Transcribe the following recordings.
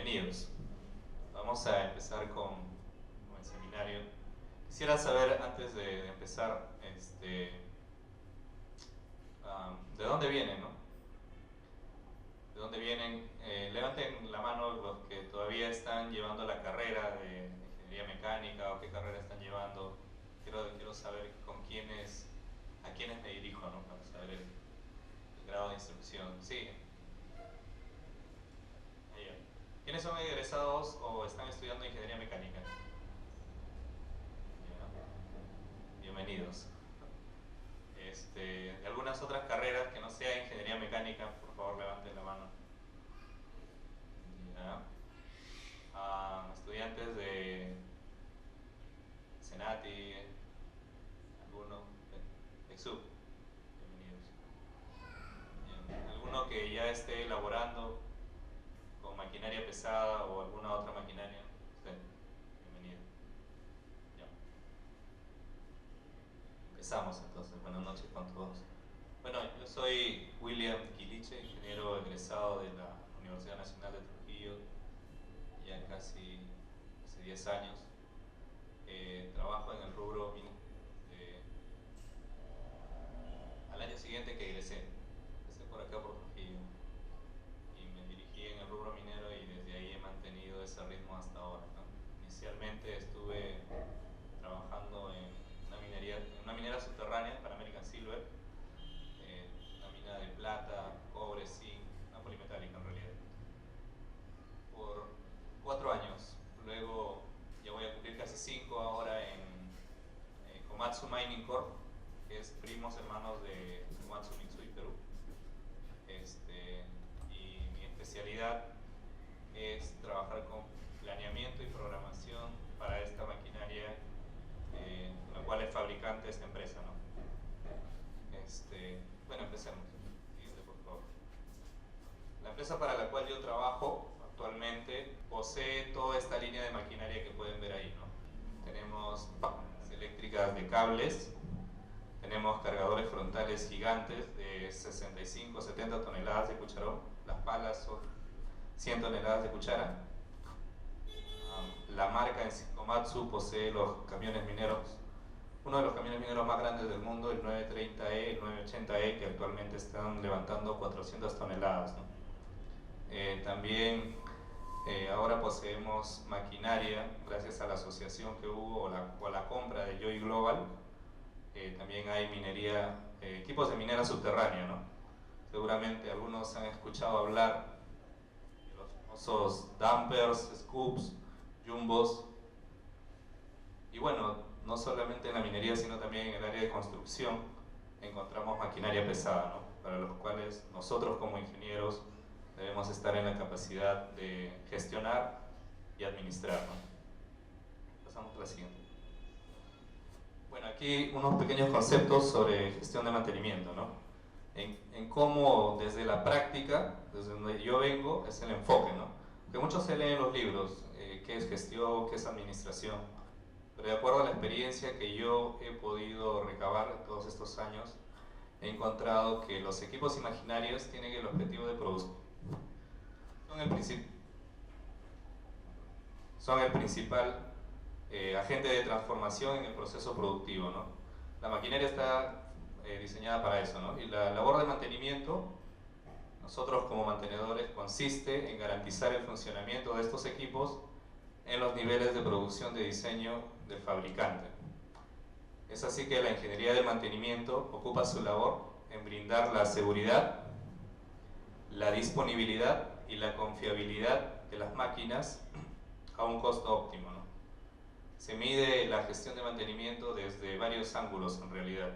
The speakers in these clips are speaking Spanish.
bienvenidos. Vamos a empezar con el seminario. Quisiera saber, antes de empezar, ¿de dónde vienen, no? ¿De dónde vienen? Levanten la mano los que todavía están llevando la carrera de ingeniería mecánica o qué carrera están llevando. Quiero saber a quiénes me dirijo, ¿no? Para saber el grado de instrucción. Sí. ¿Quiénes son egresados o están estudiando ingeniería mecánica? Bienvenidos. De algunas otras carreras que no sea ingeniería mecánica, por favor levanten la mano. Estudiantes de Senati, alguno de SUB, bienvenidos. Bien. ¿Alguno que ya esté elaborando con maquinaria pesada o alguna otra maquinaria? Usted, bienvenido. Ya. Empezamos entonces. Buenas noches con todos. Bueno, yo soy William Quiliche, ingeniero egresado de la Universidad Nacional de Trujillo, ya casi hace 10 años. Trabajo en el rubro al año siguiente que egresé por acá por Trujillo, y me dirigí en el rubro minero y desde ahí he mantenido ese ritmo hasta ahora, ¿no? Inicialmente estuve trabajando en una minera subterránea para American Silver, una mina de plata, cobre, zinc, una polimetálica en realidad, por 4 años. Luego ya voy a cumplir casi 5 ahora en Komatsu Mining Corp, que es primos hermanos de Komatsu Mitsui Perú. Y mi especialidad es trabajar con planeamiento y programación para esta maquinaria, la cual es fabricante esta empresa, ¿no? Bueno, empecemos. Siguiente, por favor. La empresa para la cual yo trabajo actualmente posee toda esta línea de maquinaria que pueden ver ahí, ¿no? Tenemos eléctricas de cables, tenemos cargadores frontales gigantes de 65 70 toneladas de cucharón, las palas son 100 toneladas de cuchara. La marca en Komatsu posee los camiones mineros, uno de los camiones mineros más grandes del mundo, el 930E, el 980E, que actualmente están levantando 400 toneladas, ¿no? También ahora poseemos maquinaria, gracias a la asociación que hubo o la compra de Joy Global. También hay minería, equipos de minera subterránea, ¿no? Seguramente algunos han escuchado hablar de los famosos dumpers, scoops, jumbos. Y bueno, no solamente en la minería, sino también en el área de construcción encontramos maquinaria pesada, ¿no? Para los cuales nosotros como ingenieros debemos estar en la capacidad de gestionar y administrar, ¿no? Pasamos a la siguiente. Bueno, aquí unos pequeños conceptos sobre gestión de mantenimiento, ¿no? En cómo desde la práctica, desde donde yo vengo, es el enfoque, ¿no? Porque muchos se leen los libros, qué es gestión, qué es administración, pero de acuerdo a la experiencia que yo he podido recabar todos estos años, he encontrado que los equipos imaginarios tienen el objetivo de producir. Son el principal agente de transformación en el proceso productivo, ¿no? La maquinaria está diseñada para eso, ¿no? Y la labor de mantenimiento, nosotros como mantenedores, consiste en garantizar el funcionamiento de estos equipos en los niveles de producción de diseño del fabricante. Es así que la ingeniería del mantenimiento ocupa su labor en brindar la seguridad, la disponibilidad y la confiabilidad de las máquinas a un costo óptimo, ¿no? Se mide la gestión de mantenimiento desde varios ángulos en realidad.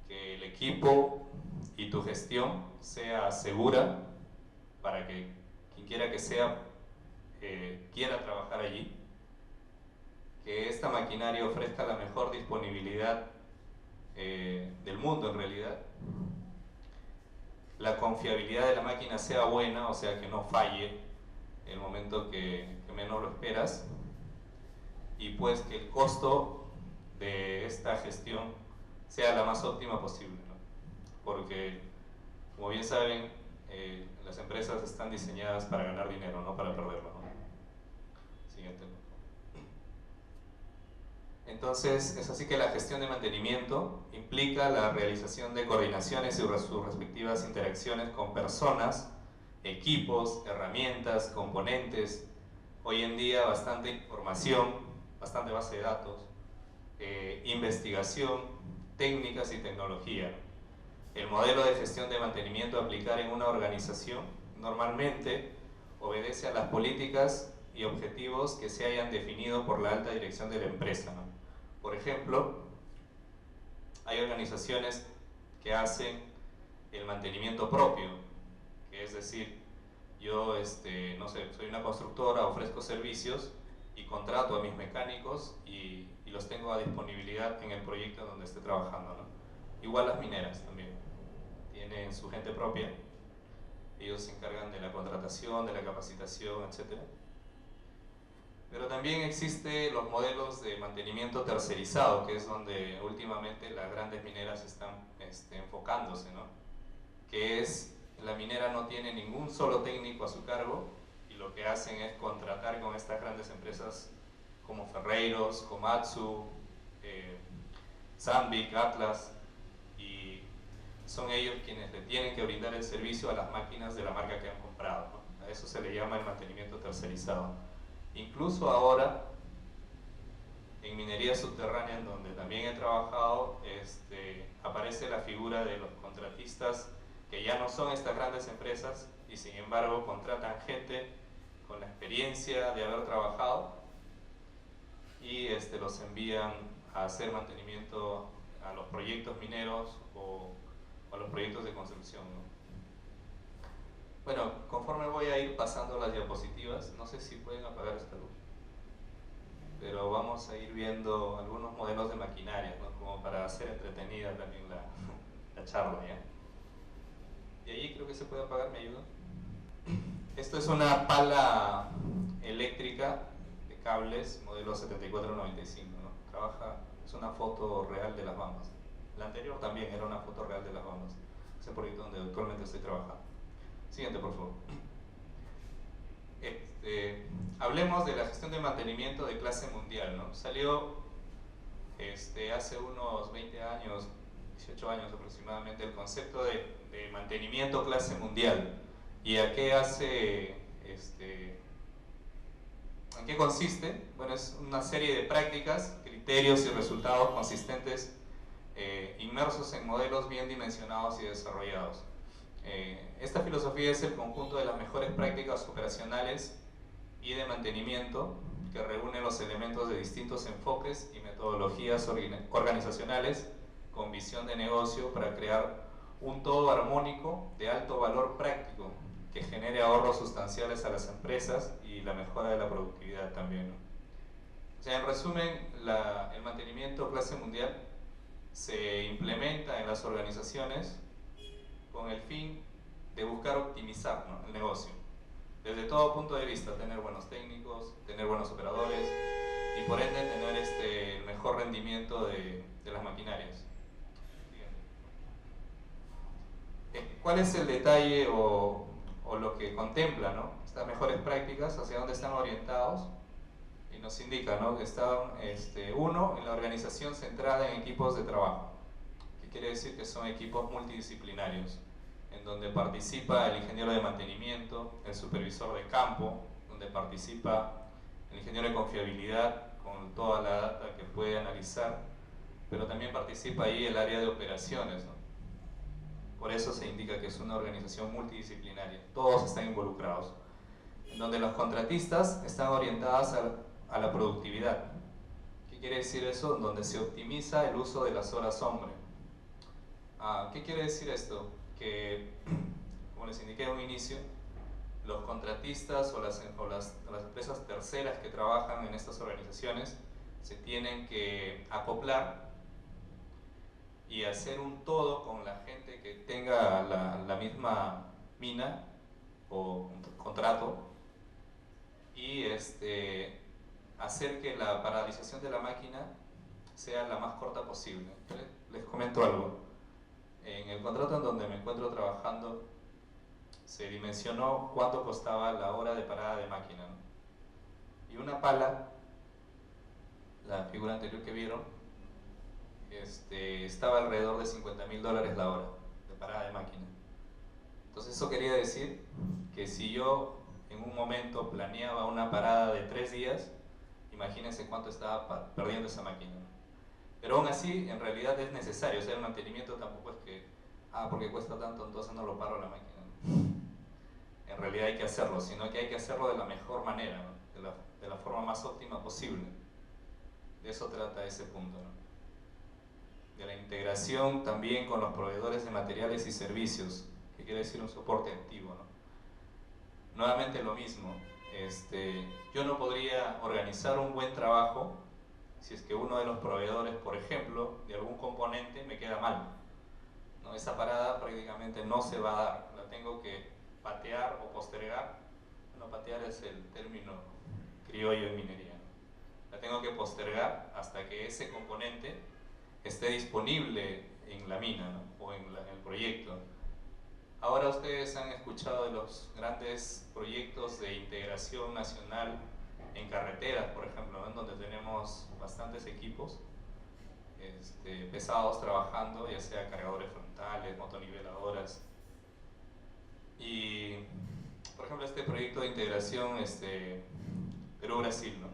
Que el equipo y tu gestión sea segura para que quien quiera que sea quiera trabajar allí. Que esta maquinaria ofrezca la mejor disponibilidad del mundo en realidad. La confiabilidad de la máquina sea buena, o sea que no falle en el momento que menos lo esperas, y pues que el costo de esta gestión sea la más óptima posible, ¿no? Porque, como bien saben, las empresas están diseñadas para ganar dinero, no para perderlo, ¿no? Siguiente. Entonces, es así que la gestión de mantenimiento implica la realización de coordinaciones y sus respectivas interacciones con personas, equipos, herramientas, componentes. Hoy en día bastante información, bastante base de datos, investigación, técnicas y tecnología. El modelo de gestión de mantenimiento a aplicar en una organización normalmente obedece a las políticas y objetivos que se hayan definido por la alta dirección de la empresa, ¿no? Por ejemplo, hay organizaciones que hacen el mantenimiento propio, que es decir, yo no sé, soy una constructora, ofrezco servicios y contrato a mis mecánicos y los tengo a disponibilidad en el proyecto donde esté trabajando, ¿no? Igual las mineras también tienen su gente propia, ellos se encargan de la contratación, de la capacitación, etc. Pero también existen los modelos de mantenimiento tercerizado, que es donde últimamente las grandes mineras están enfocándose, ¿no? Que es, la minera no tiene ningún solo técnico a su cargo y lo que hacen es contratar con estas grandes empresas como Ferreiros, Komatsu, Sandvik, Atlas, y son ellos quienes le tienen que brindar el servicio a las máquinas de la marca que han comprado, ¿no? A eso se le llama el mantenimiento tercerizado. Incluso ahora, en minería subterránea, en donde también he trabajado, aparece la figura de los contratistas que ya no son estas grandes empresas y sin embargo contratan gente con la experiencia de haber trabajado y los envían a hacer mantenimiento a los proyectos mineros o a los proyectos de construcción, ¿no? Bueno, conforme voy a ir pasando las diapositivas, no sé si pueden apagar esta luz, pero vamos a ir viendo algunos modelos de maquinaria, ¿no? Como para hacer entretenida también la charla, ¿ya? Y ahí creo que se puede apagar, ¿me ayuda? Esto es una pala eléctrica de cables, modelo 7495, ¿no? Trabaja, es una foto real de las Bambas. La anterior también era una foto real de las Bambas. Es el proyecto donde actualmente estoy trabajando. Siguiente, por favor. Hablemos de la gestión de mantenimiento de clase mundial, ¿no? Salió hace unos 20 años, 18 años aproximadamente, el concepto de mantenimiento clase mundial. ¿Y a qué hace, en qué consiste? Bueno, es una serie de prácticas, criterios y resultados consistentes inmersos en modelos bien dimensionados y desarrollados. Esta filosofía es el conjunto de las mejores prácticas operacionales y de mantenimiento que reúne los elementos de distintos enfoques y metodologías organizacionales con visión de negocio para crear un todo armónico de alto valor práctico que genere ahorros sustanciales a las empresas y la mejora de la productividad también, ¿no? O sea, en resumen, el mantenimiento clase mundial se implementa en las organizaciones con el fin de buscar optimizar, ¿no?, el negocio. Desde todo punto de vista, tener buenos técnicos, tener buenos operadores y por ende tener el mejor rendimiento de las maquinarias. ¿Cuál es el detalle o lo que contempla, ¿no?, estas mejores prácticas? ¿Hacia dónde están orientados? Y nos indica, ¿no?, que están, uno, en la organización centrada en equipos de trabajo, que quiere decir que son equipos multidisciplinarios, en donde participa el ingeniero de mantenimiento, el supervisor de campo, donde participa el ingeniero de confiabilidad con toda la data que puede analizar, pero también participa ahí el área de operaciones, ¿no? Por eso se indica que es una organización multidisciplinaria, todos están involucrados, en donde los contratistas están orientados a la productividad. ¿Qué quiere decir eso? Donde se optimiza el uso de las horas hombre. ¿Qué quiere decir esto? Que, como les indiqué en un inicio, los contratistas o las empresas terceras que trabajan en estas organizaciones se tienen que acoplar y hacer un todo con la gente que tenga la misma mina o contrato y hacer que la paralización de la máquina sea la más corta posible. Les comento algo. En el contrato en donde me encuentro trabajando se dimensionó cuánto costaba la hora de parada de máquina, ¿no? Y una una pala, la figura anterior que vieron, estaba alrededor de $50.000 la hora de parada de máquina. Entonces eso quería decir que si yo en un momento planeaba una parada de 3 días, imagínense cuánto estaba perdiendo esa máquina. Pero aún así, en realidad es necesario, o sea, el mantenimiento tampoco es que, porque cuesta tanto, entonces no lo paro la máquina. En realidad hay que hacerlo, sino que hay que hacerlo de la mejor manera, ¿no? de la forma más óptima posible. De eso trata ese punto, ¿no? De la integración también con los proveedores de materiales y servicios, que quiere decir un soporte activo, ¿no? Nuevamente lo mismo, yo no podría organizar un buen trabajo si es que uno de los proveedores, por ejemplo, de algún componente me queda mal, ¿no? Esa parada prácticamente no se va a dar, la tengo que patear o postergar. Bueno, patear es el término criollo en minería, ¿no? La tengo que postergar hasta que ese componente esté disponible en la mina, ¿no? O en el proyecto. Ahora ustedes han escuchado de los grandes proyectos de integración nacional en carreteras, por ejemplo, ¿no? En donde tenemos bastantes equipos pesados trabajando, ya sea cargadores frontales, motoniveladoras. Y, por ejemplo, este proyecto de integración Perú-Brasil, ¿no?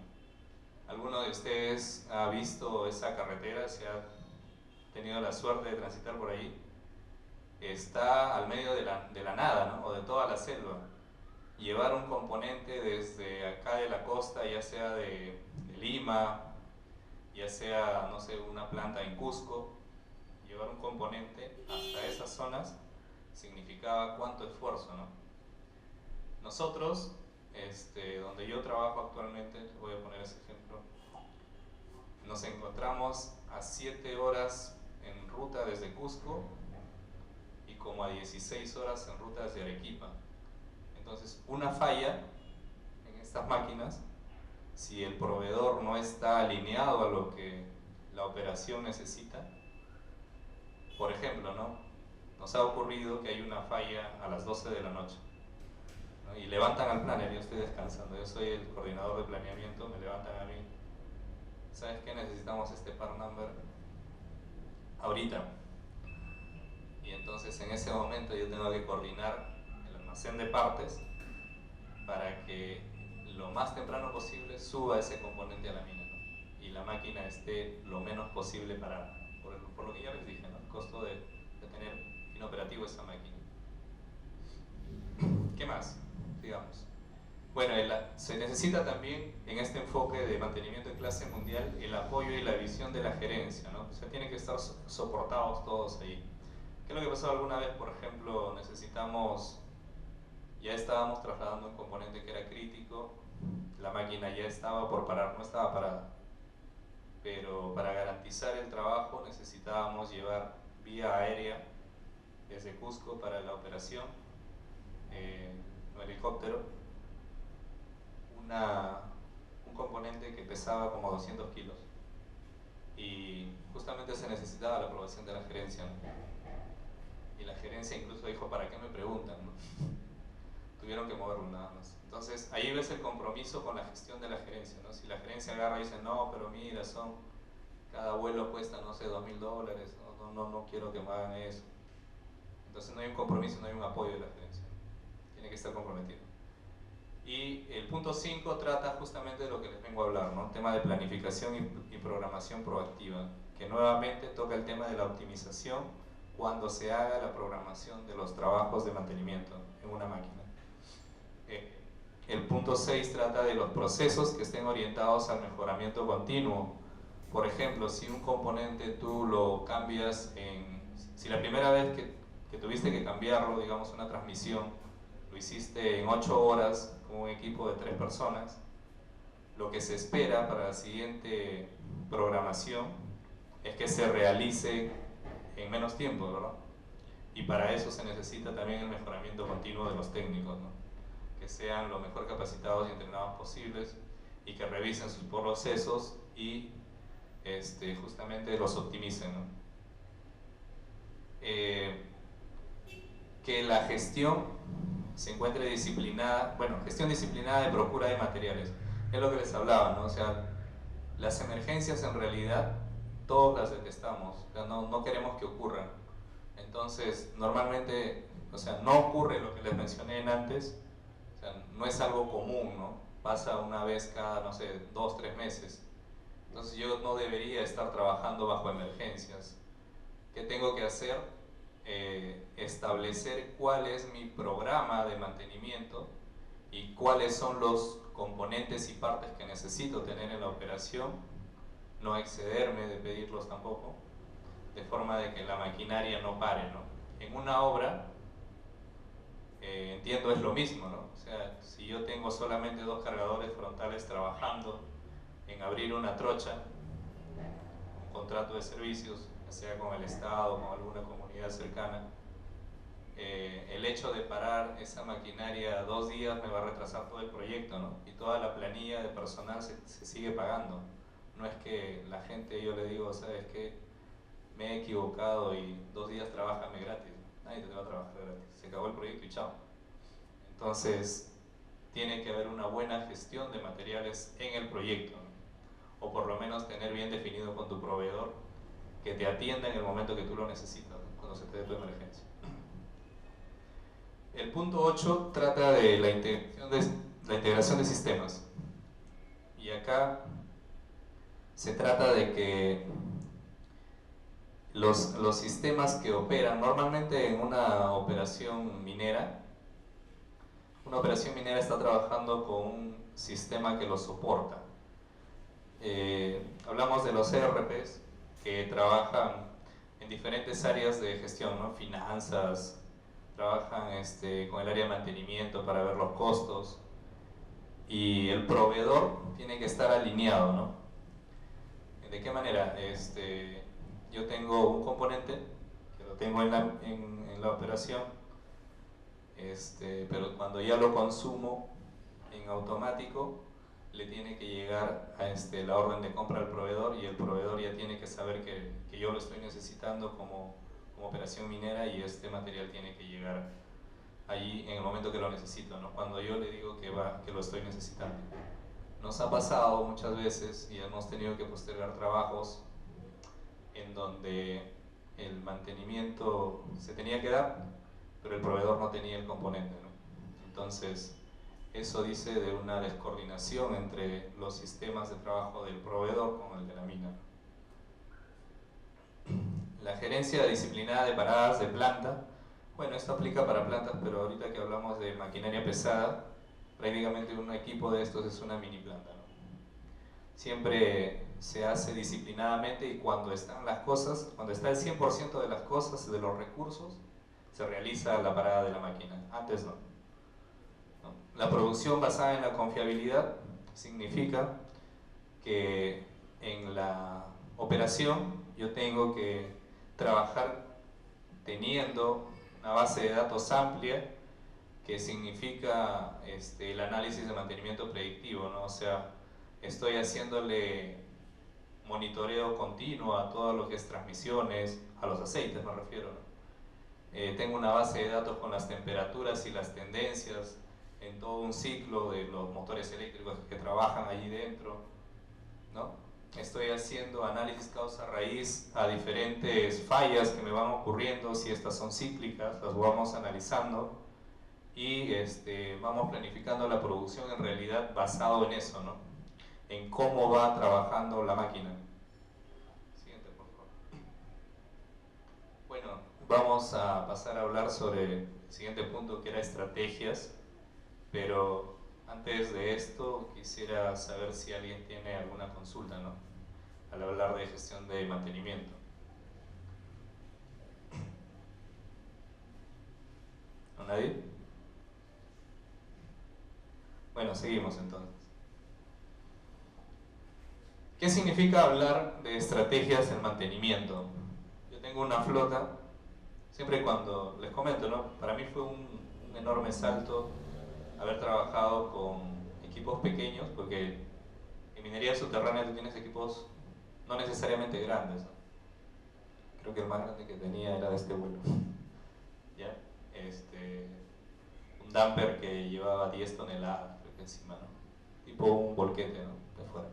¿Alguno de ustedes ha visto esa carretera? ¿Se ha tenido la suerte de transitar por ahí? Está al medio de la nada, ¿no? O de toda la selva. Llevar un componente desde acá de la costa, ya sea de Lima, ya sea, no sé, una planta en Cusco, llevar un componente hasta esas zonas significaba cuánto esfuerzo, ¿no? Nosotros, donde yo trabajo actualmente, les voy a poner ese ejemplo, nos encontramos a 7 horas en ruta desde Cusco y como a 16 horas en ruta desde Arequipa. Entonces, una falla en estas máquinas, si el proveedor no está alineado a lo que la operación necesita, por ejemplo, ¿no? Nos ha ocurrido que hay una falla a las 12 de la noche, ¿no? Y levantan al planner, yo estoy descansando, yo soy el coordinador de planeamiento, me levantan a mí, ¿sabes qué? Necesitamos este part number ahorita. Y entonces en ese momento yo tengo que coordinar el almacén de partes para que lo más temprano posible suba ese componente a la mina, ¿no? Y la máquina esté lo menos posible parada, por lo que ya les dije, ¿no? El costo de tener inoperativo esa máquina. ¿Qué más? Digamos. Bueno, se necesita también en este enfoque de mantenimiento en clase mundial el apoyo y la visión de la gerencia, ¿no? O sea, tienen que estar soportados todos ahí. ¿Qué es lo que pasó alguna vez? Por ejemplo, ya estábamos trasladando un componente que era crítico, la máquina ya estaba por parar, no estaba parada, pero para garantizar el trabajo necesitábamos llevar vía aérea desde Cusco para la operación, un helicóptero, un componente que pesaba como 200 kilos y justamente se necesitaba la aprobación de la gerencia, ¿no? Y la gerencia incluso dijo, ¿para qué me preguntan, no? Tuvieron que moverlo nada más. Entonces ahí ves el compromiso con la gestión de la gerencia, ¿no? Si la gerencia agarra y dice, no, pero mira, cada vuelo cuesta, no sé, $2.000, no quiero que me hagan eso. Entonces no hay un compromiso, no hay un apoyo de la gerencia, tiene que estar comprometido. Y el punto 5 trata justamente de lo que les vengo a hablar, ¿no? El tema de planificación y programación proactiva, que nuevamente toca el tema de la optimización cuando se haga la programación de los trabajos de mantenimiento en una máquina. El punto 6 trata de los procesos que estén orientados al mejoramiento continuo. Por ejemplo, si un componente tú lo cambias si la primera vez que tuviste que cambiarlo, digamos una transmisión, lo hiciste en 8 horas con un equipo de 3 personas, lo que se espera para la siguiente programación es que se realice en menos tiempo, ¿verdad? Y para eso se necesita también el mejoramiento continuo de los técnicos, ¿no? Que sean lo mejor capacitados y entrenados posibles y que revisen sus procesos y justamente los optimicen, ¿no? Que la gestión se encuentre disciplinada, gestión disciplinada de procura de materiales. es lo que les hablaba, ¿no? O sea, las emergencias en realidad todos las detestamos, o sea, no queremos que ocurran. Entonces, normalmente, o sea, no ocurre lo que les mencioné antes, o sea, no es algo común, ¿no? Pasa una vez cada, no sé, 2, 3 meses. Entonces yo no debería estar trabajando bajo emergencias. ¿Qué tengo que hacer? Establecer cuál es mi programa de mantenimiento y cuáles son los componentes y partes que necesito tener en la operación, no excederme de pedirlos tampoco, de forma de que la maquinaria no pare, ¿no? En una obra, entiendo, es lo mismo, ¿no? O sea, si yo tengo solamente 2 cargadores frontales trabajando en abrir una trocha, un contrato de servicios, ya sea con el Estado o con alguna comunidad cercana, el hecho de parar esa maquinaria 2 días me va a retrasar todo el proyecto, ¿no? Y toda la planilla de personal se sigue pagando. No es que la gente, yo le digo, ¿sabes qué? Me he equivocado y 2 días trabájame gratis. Nadie te va a trabajar gratis. Se acabó el proyecto y chao. Entonces, tiene que haber una buena gestión de materiales en el proyecto, ¿no? O por lo menos tener bien definido con tu proveedor que te atienda en el momento que tú lo necesitas, ¿no? Cuando se te dé tu emergencia. El punto 8 trata de la integración de sistemas. Y acá se trata de que los sistemas que operan normalmente en una operación minera está trabajando con un sistema que lo soporta. Hablamos de los ERPs que trabajan en diferentes áreas de gestión, ¿no? Finanzas, trabajan con el área de mantenimiento para ver los costos, y el proveedor tiene que estar alineado, ¿no? ¿De qué manera? Yo tengo un componente que lo tengo en la operación, pero cuando ya lo consumo en automático, le tiene que llegar a la orden de compra al proveedor, y el proveedor ya tiene que saber que yo lo estoy necesitando como operación minera, y este material tiene que llegar allí en el momento que lo necesito, ¿no? Cuando yo le digo que lo estoy necesitando. Nos ha pasado muchas veces y hemos tenido que postergar trabajos en donde el mantenimiento se tenía que dar, pero el proveedor no tenía el componente, ¿no? Entonces, eso dice de una descoordinación entre los sistemas de trabajo del proveedor con el de la mina. La gerencia disciplinada de paradas de planta. Bueno, esto aplica para plantas, pero ahorita que hablamos de maquinaria pesada, prácticamente un equipo de estos es una mini planta, ¿no? Siempre se hace disciplinadamente, y cuando están las cosas, cuando está el 100% de las cosas, de los recursos, se realiza la parada de la máquina. Antes no. La producción basada en la confiabilidad significa que en la operación yo tengo que trabajar teniendo una base de datos amplia, que significa el análisis de mantenimiento predictivo, ¿no? O sea, estoy haciéndole monitoreo continuo a todo lo que es transmisiones, a los aceites me refiero, ¿no? Tengo una base de datos con las temperaturas y las tendencias en todo un ciclo de los motores eléctricos que trabajan allí dentro, ¿no? Estoy haciendo análisis causa-raíz a diferentes fallas que me van ocurriendo. Si estas son cíclicas, las vamos analizando, y vamos planificando la producción en realidad basado en eso, ¿no? En cómo va trabajando la máquina. Siguiente, por favor. Bueno, vamos a pasar a hablar sobre el siguiente punto, que era estrategias, pero antes de esto quisiera saber si alguien tiene alguna consulta, ¿no? Al hablar de gestión de mantenimiento. ¿No, nadie? Bueno, seguimos entonces. ¿Qué significa hablar de estrategias en mantenimiento? Yo tengo una flota, siempre cuando les comento, ¿no? Para mí fue un enorme salto haber trabajado con equipos pequeños, porque en minería subterránea tú tienes equipos no necesariamente grandes, ¿no? Creo que el más grande que tenía era de este vuelo. ¿Ya? Un dumper que llevaba 10 toneladas, creo que encima, ¿no? tipo un volquete, ¿no? De fuera.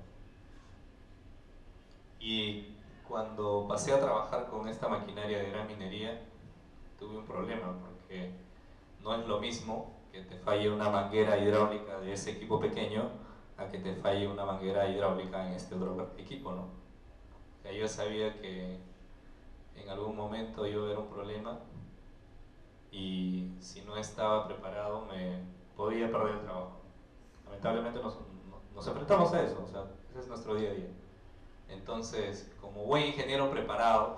Y cuando pasé a trabajar con esta maquinaria de gran minería, tuve un problema porque no es lo mismo que te falle una manguera hidráulica de ese equipo pequeño a que te falle una manguera hidráulica en este otro equipo, ¿no? O sea, yo sabía que en algún momento iba a haber un problema y si no estaba preparado me podía perder el trabajo. Lamentablemente nos enfrentamos a eso, o sea, ese es nuestro día a día. Entonces, como buen ingeniero preparado,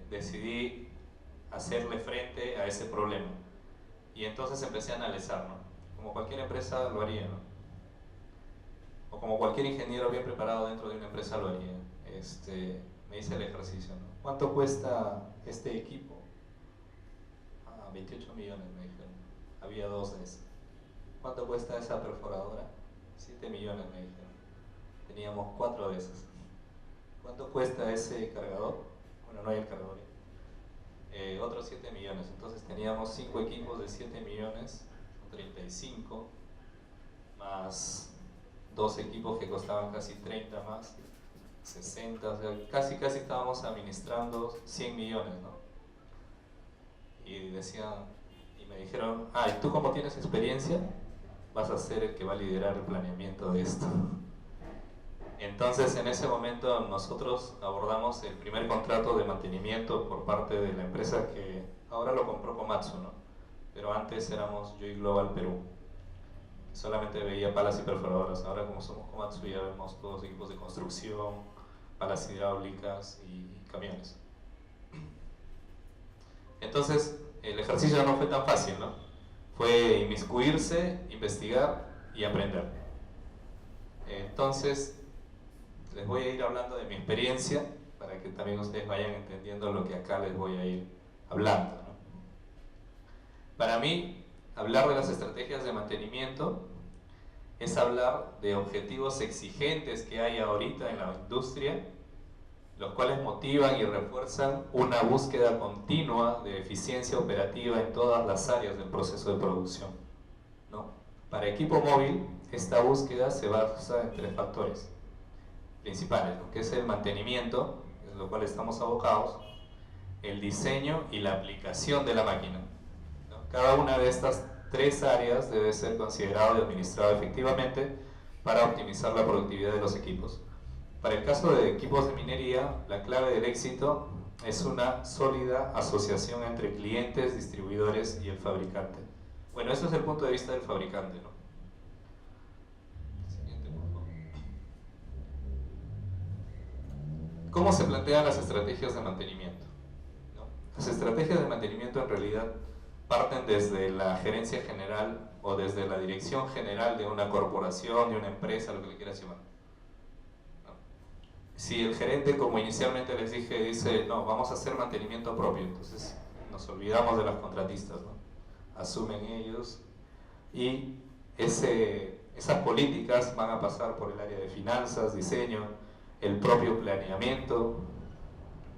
decidí hacerle frente a ese problema. Y entonces empecé a analizar, ¿no? Como cualquier empresa lo haría, ¿no? O como cualquier ingeniero bien preparado dentro de una empresa lo haría. Me hice el ejercicio, ¿no? ¿Cuánto cuesta este equipo? 28 millones me dijeron. Había dos de esas. ¿Cuánto cuesta esa perforadora? 7 millones me dijeron. Teníamos 4 de esas. ¿Cuánto cuesta ese cargador? Bueno, no hay el cargador. Otros 7 millones. Entonces teníamos 5 equipos de 7 millones, 35, más 2 equipos que costaban casi 30 más, 60, o sea, casi estábamos administrando 100 millones, ¿no? Y me dijeron, ¿y tú como tienes experiencia? Vas a ser el que va a liderar el planeamiento de esto. Entonces, en ese momento nosotros abordamos el primer contrato de mantenimiento por parte de la empresa que ahora lo compró Komatsu, ¿no? Pero antes éramos Joy Global Perú. Solamente veía palas y perforadoras. Ahora, como somos Komatsu, ya vemos todos equipos de construcción, palas hidráulicas y camiones. Entonces, el ejercicio no fue tan fácil, ¿no? Fue inmiscuirse, investigar y aprender. Entonces, les voy a ir hablando de mi experiencia para que también ustedes vayan entendiendo lo que acá les voy a ir hablando, ¿no? Para mí, hablar de las estrategias de mantenimiento es hablar de objetivos exigentes que hay ahorita en la industria, los cuales motivan y refuerzan una búsqueda continua de eficiencia operativa en todas las áreas del proceso de producción, ¿no? Para equipo móvil, esta búsqueda se basa en 3 factores principales, lo que es el mantenimiento, en lo cual estamos abocados, el diseño y la aplicación de la máquina, ¿no? Cada una de estas 3 áreas debe ser considerado y administrado efectivamente para optimizar la productividad de los equipos. Para el caso de equipos de minería, la clave del éxito es una sólida asociación entre clientes, distribuidores y el fabricante. Bueno, eso es el punto de vista del fabricante, ¿no? Siguiente, por favor. ¿Cómo se plantean las estrategias de mantenimiento? ¿No? Las estrategias de mantenimiento en realidad parten desde la gerencia general o desde la dirección general de una corporación, de una empresa, lo que le quieras llamar. Si el gerente, como inicialmente les dije, dice, no, vamos a hacer mantenimiento propio, entonces nos olvidamos de los contratistas, ¿no? Asumen ellos y esas políticas van a pasar por el área de finanzas, diseño, el propio planeamiento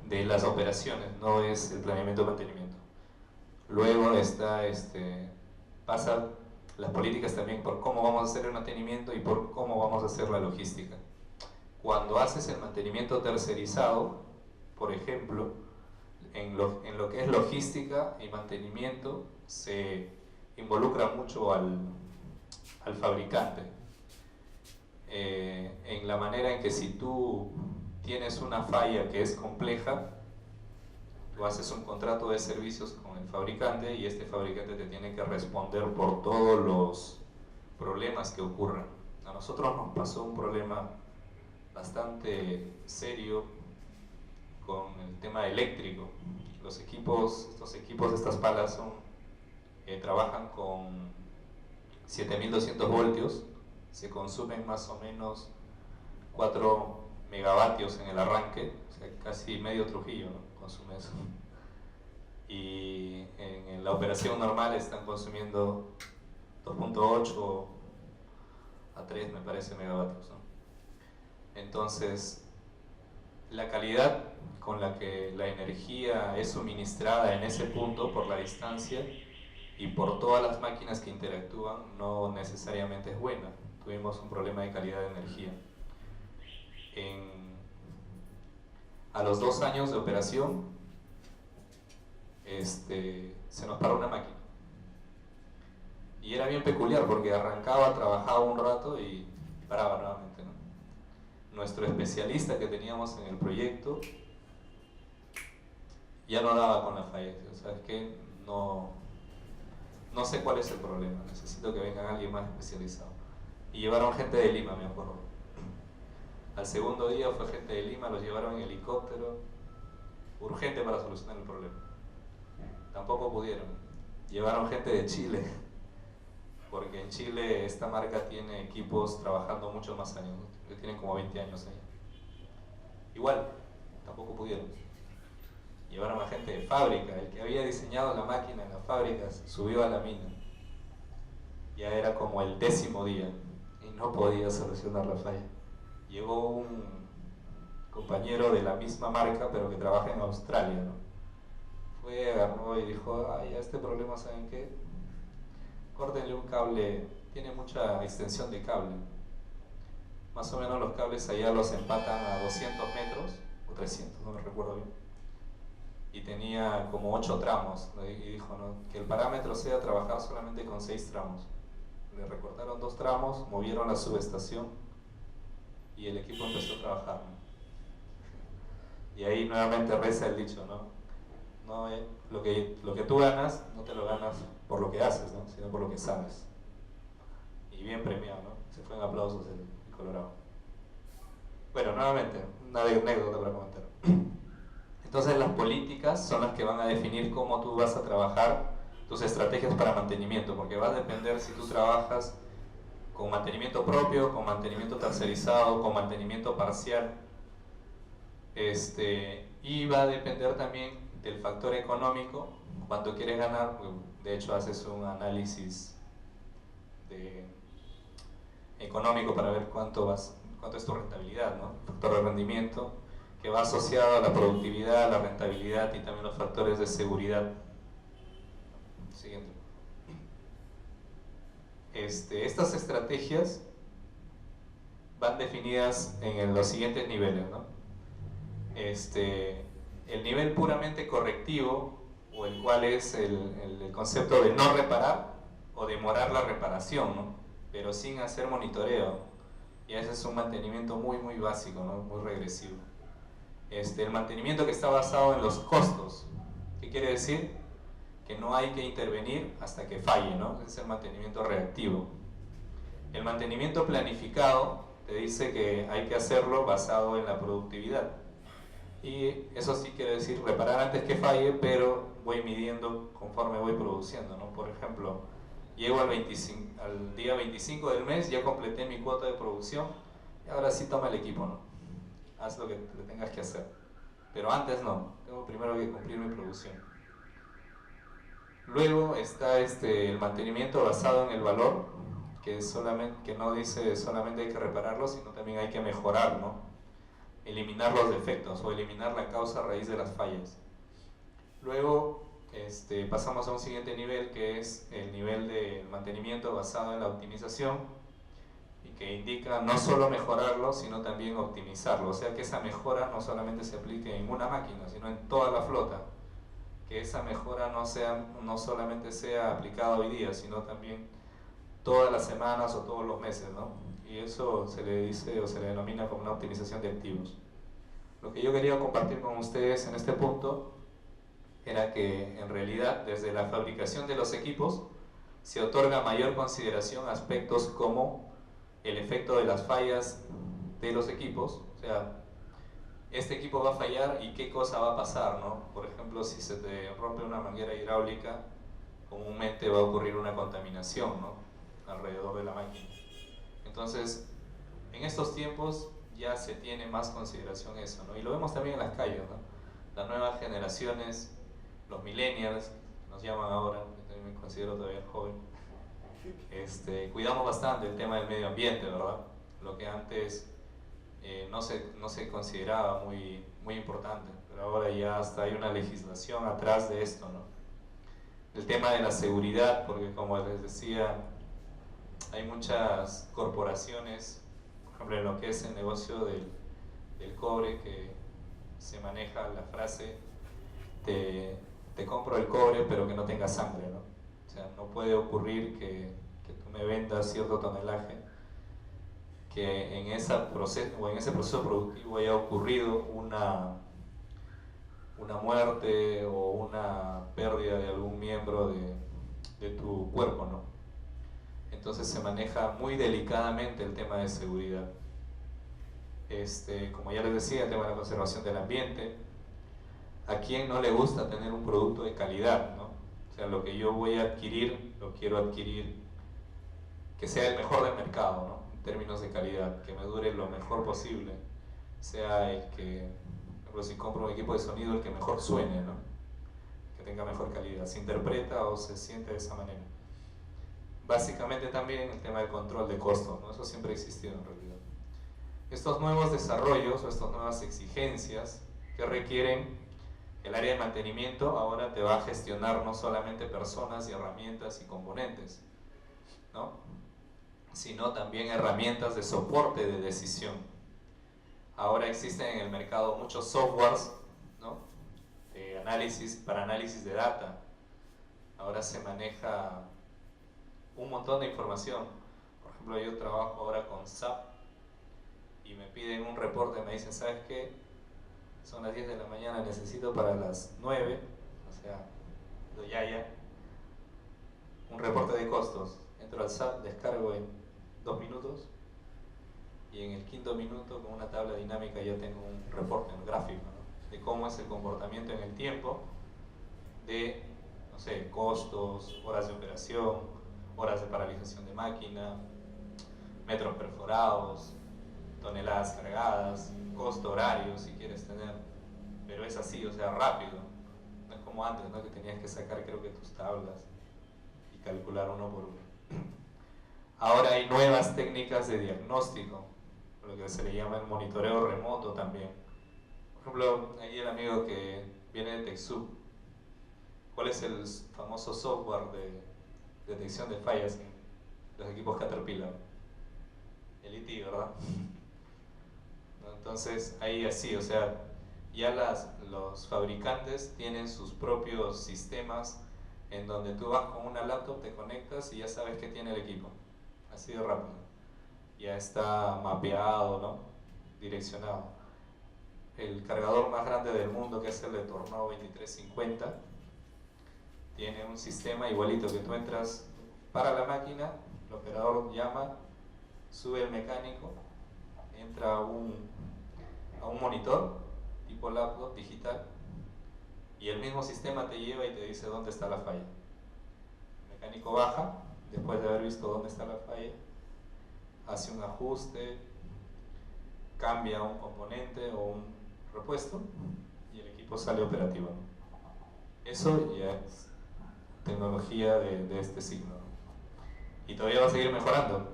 de las operaciones, no es el planeamiento de mantenimiento. Luego pasa las políticas también por cómo vamos a hacer el mantenimiento y por cómo vamos a hacer la logística. Cuando haces el mantenimiento tercerizado, por ejemplo, en lo que es logística y mantenimiento, se involucra mucho al fabricante. En la manera en que si tú tienes una falla que es compleja, tú haces un contrato de servicios con el fabricante y este fabricante te tiene que responder por todos los problemas que ocurran. A nosotros nos pasó un problema bastante serio con el tema eléctrico. Estos equipos, estas palas trabajan con 7200 voltios, se consumen más o menos 4 megavatios en el arranque, o sea, casi medio Trujillo, ¿no? Consume eso. Y en la operación normal están consumiendo 2.8 a 3, me parece, megavatios, ¿no? Entonces, la calidad con la que la energía es suministrada en ese punto por la distancia y por todas las máquinas que interactúan no necesariamente es buena. Tuvimos un problema de calidad de energía. A los 2 años de operación se nos paró una máquina. Y era bien peculiar porque arrancaba, trabajaba un rato y paraba nuevamente, ¿no? Nuestro especialista que teníamos en el proyecto ya no daba con la falla. O sea, es que no sé cuál es el problema, necesito que venga alguien más especializado. Y llevaron gente de Lima, me acuerdo. Al segundo día fue gente de Lima, los llevaron en helicóptero, urgente para solucionar el problema. Tampoco pudieron. Llevaron gente de Chile, porque en Chile esta marca tiene equipos trabajando muchos más años, ¿no? Tienen como 20 años ahí. Igual, tampoco pudieron. Llevaron a gente de fábrica, el que había diseñado la máquina en las fábricas subió a la mina. Ya era como el 10.º día y no podía solucionar la falla. Llegó un compañero de la misma marca, pero que trabaja en Australia, ¿no? Fue, agarró y dijo, ay, a este problema, ¿saben qué? Córtenle un cable, tiene mucha extensión de cable. Más o menos los cables allá los empatan a 200 metros, o 300, no me recuerdo bien. Y tenía como 8 tramos, ¿no? Y dijo, ¿no?, que el parámetro sea trabajar solamente con 6 tramos. Le recortaron 2 tramos, movieron la subestación y el equipo empezó a trabajar, ¿no? Y ahí nuevamente reza el dicho, ¿no? Lo que tú ganas no te lo ganas por lo que haces, ¿no?, sino por lo que sabes. Y bien premiado, ¿no? Se fue en aplausos el Colorado. Bueno, nuevamente, una anécdota para comentar. Entonces las políticas son las que van a definir cómo tú vas a trabajar tus estrategias para mantenimiento, porque va a depender si tú trabajas con mantenimiento propio, con mantenimiento tercerizado, con mantenimiento parcial. Y va a depender también del factor económico. Cuando quieres ganar, de hecho haces un análisis económico para ver cuánto es tu rentabilidad, ¿no? El factor de rendimiento, que va asociado a la productividad, la rentabilidad y también los factores de seguridad. Siguiente. Estas estrategias van definidas en los siguientes niveles, ¿no? El nivel puramente correctivo, o el cual es el concepto de no reparar o demorar la reparación, ¿no?, pero sin hacer monitoreo. Y ese es un mantenimiento muy muy básico, ¿no?, muy regresivo. El mantenimiento que está basado en los costos. ¿Qué quiere decir? Que no hay que intervenir hasta que falle, ¿no? Es el mantenimiento reactivo. El mantenimiento planificado te dice que hay que hacerlo basado en la productividad. Y eso sí quiere decir reparar antes que falle, pero voy midiendo conforme voy produciendo, ¿no? Por ejemplo, llego al día 25 del mes, ya completé mi cuota de producción, y ahora sí toma el equipo, ¿no? Haz lo que le tengas que hacer. Pero antes no, tengo primero que cumplir mi producción. Luego está el mantenimiento basado en el valor, que no dice solamente hay que repararlo, sino también hay que mejorar, ¿no? Eliminar los defectos o eliminar la causa raíz de las fallas. Luego pasamos a un siguiente nivel, que es el nivel de mantenimiento basado en la optimización, y que indica no solo mejorarlo, sino también optimizarlo. O sea, que esa mejora no solamente se aplique en una máquina, sino en toda la flota. Que esa mejora no solamente sea aplicada hoy día, sino también todas las semanas o todos los meses, ¿no? Y eso se le dice o se le denomina como una optimización de activos. Lo que yo quería compartir con ustedes en este punto era que en realidad desde la fabricación de los equipos se otorga mayor consideración a aspectos como el efecto de las fallas de los equipos. O sea, este equipo va a fallar y qué cosa va a pasar, ¿no? Por ejemplo, si se te rompe una manguera hidráulica, comúnmente va a ocurrir una contaminación, ¿no?, alrededor de la máquina. Entonces, en estos tiempos ya se tiene más consideración eso, ¿no? Y lo vemos también en las calles, ¿no? Las nuevas generaciones, los millennials, nos llaman ahora, yo me considero todavía joven, cuidamos bastante el tema del medio ambiente, ¿verdad? Lo que antes no se consideraba muy importante, pero ahora ya hasta hay una legislación atrás de esto, ¿no? el tema de la seguridad, porque como les decía, hay muchas corporaciones, por ejemplo en lo que es el negocio del cobre, que se maneja la frase te compro el cobre pero que no tenga sangre, ¿no? O sea, no puede ocurrir que tú me vendas cierto tonelaje, que en ese proceso productivo haya ocurrido una muerte o una pérdida de algún miembro de tu cuerpo, ¿no? Entonces se maneja muy delicadamente el tema de seguridad. Como ya les decía, el tema de la conservación del ambiente. ¿A quién no le gusta tener un producto de calidad, ¿no? O sea, lo que yo voy a adquirir, lo quiero adquirir que sea el mejor del mercado, ¿no? En términos de calidad, que me dure lo mejor posible, sea el que, por ejemplo, si compro un equipo de sonido, el que mejor suene, ¿no? Que tenga mejor calidad, se interpreta o se siente de esa manera. Básicamente también el tema del control de costos, ¿no? Eso siempre ha existido en realidad. Estos nuevos desarrollos o estas nuevas exigencias que requieren el área de mantenimiento ahora te va a gestionar no solamente personas y herramientas y componentes, ¿no? Sino también herramientas de soporte de decisión. Ahora existen en el mercado muchos softwares, ¿no? De análisis, para análisis de data. Ahora se maneja un montón de información. Por ejemplo, yo trabajo ahora con SAP y me piden un reporte, me dicen, ¿sabes qué? Son las 10 de la mañana, necesito para las 9, o sea, ya, un reporte de costos. Entro al SAP, descargo en 2 minutos y en el quinto minuto con una tabla dinámica ya tengo un reporte, un gráfico, ¿no? De cómo es el comportamiento en el tiempo de, no sé, costos, horas de operación, horas de paralización de máquina, metros perforados, toneladas cargadas, costo horario si quieres tener, pero es así, o sea, rápido, no es como antes, ¿no? Que tenías que sacar creo que tus tablas y calcular uno por uno. Ahora hay nuevas técnicas de diagnóstico, lo que se le llama el monitoreo remoto también. Por ejemplo, ahí el amigo que viene de TechSoup, ¿cuál es el famoso software de detección de fallas en los equipos Caterpillar? El IT, ¿verdad? Entonces, ahí así, o sea, ya los fabricantes tienen sus propios sistemas en donde tú vas con una laptop, te conectas y ya sabes qué tiene el equipo. Así de rápido. Ya está mapeado, ¿no? Direccionado. El cargador más grande del mundo, que es el de Tornado 2350, tiene un sistema igualito que tú entras para la máquina, el operador llama, sube el mecánico, entra a un monitor tipo laptop digital y el mismo sistema te lleva y te dice dónde está la falla. El mecánico baja, después de haber visto dónde está la falla, hace un ajuste, cambia un componente o un repuesto y el equipo sale operativo. Eso ya es tecnología de este signo. Y todavía va a seguir mejorando,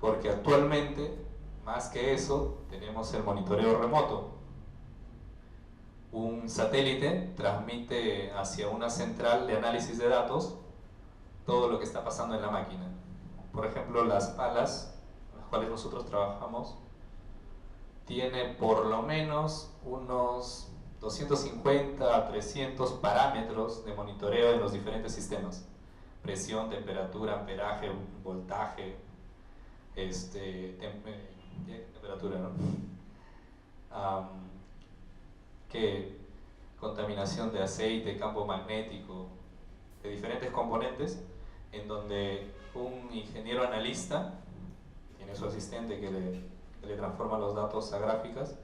porque actualmente, más que eso, tenemos el monitoreo remoto. Un satélite transmite hacia una central de análisis de datos todo lo que está pasando en la máquina. Por ejemplo, las palas, con las cuales nosotros trabajamos, tiene por lo menos unos 250 a 300 parámetros de monitoreo de los diferentes sistemas. Presión, temperatura, amperaje, voltaje, temperatura, ¿no? Contaminación de aceite, campo magnético, de diferentes componentes, en donde un ingeniero analista tiene su asistente que le transforma los datos a gráficas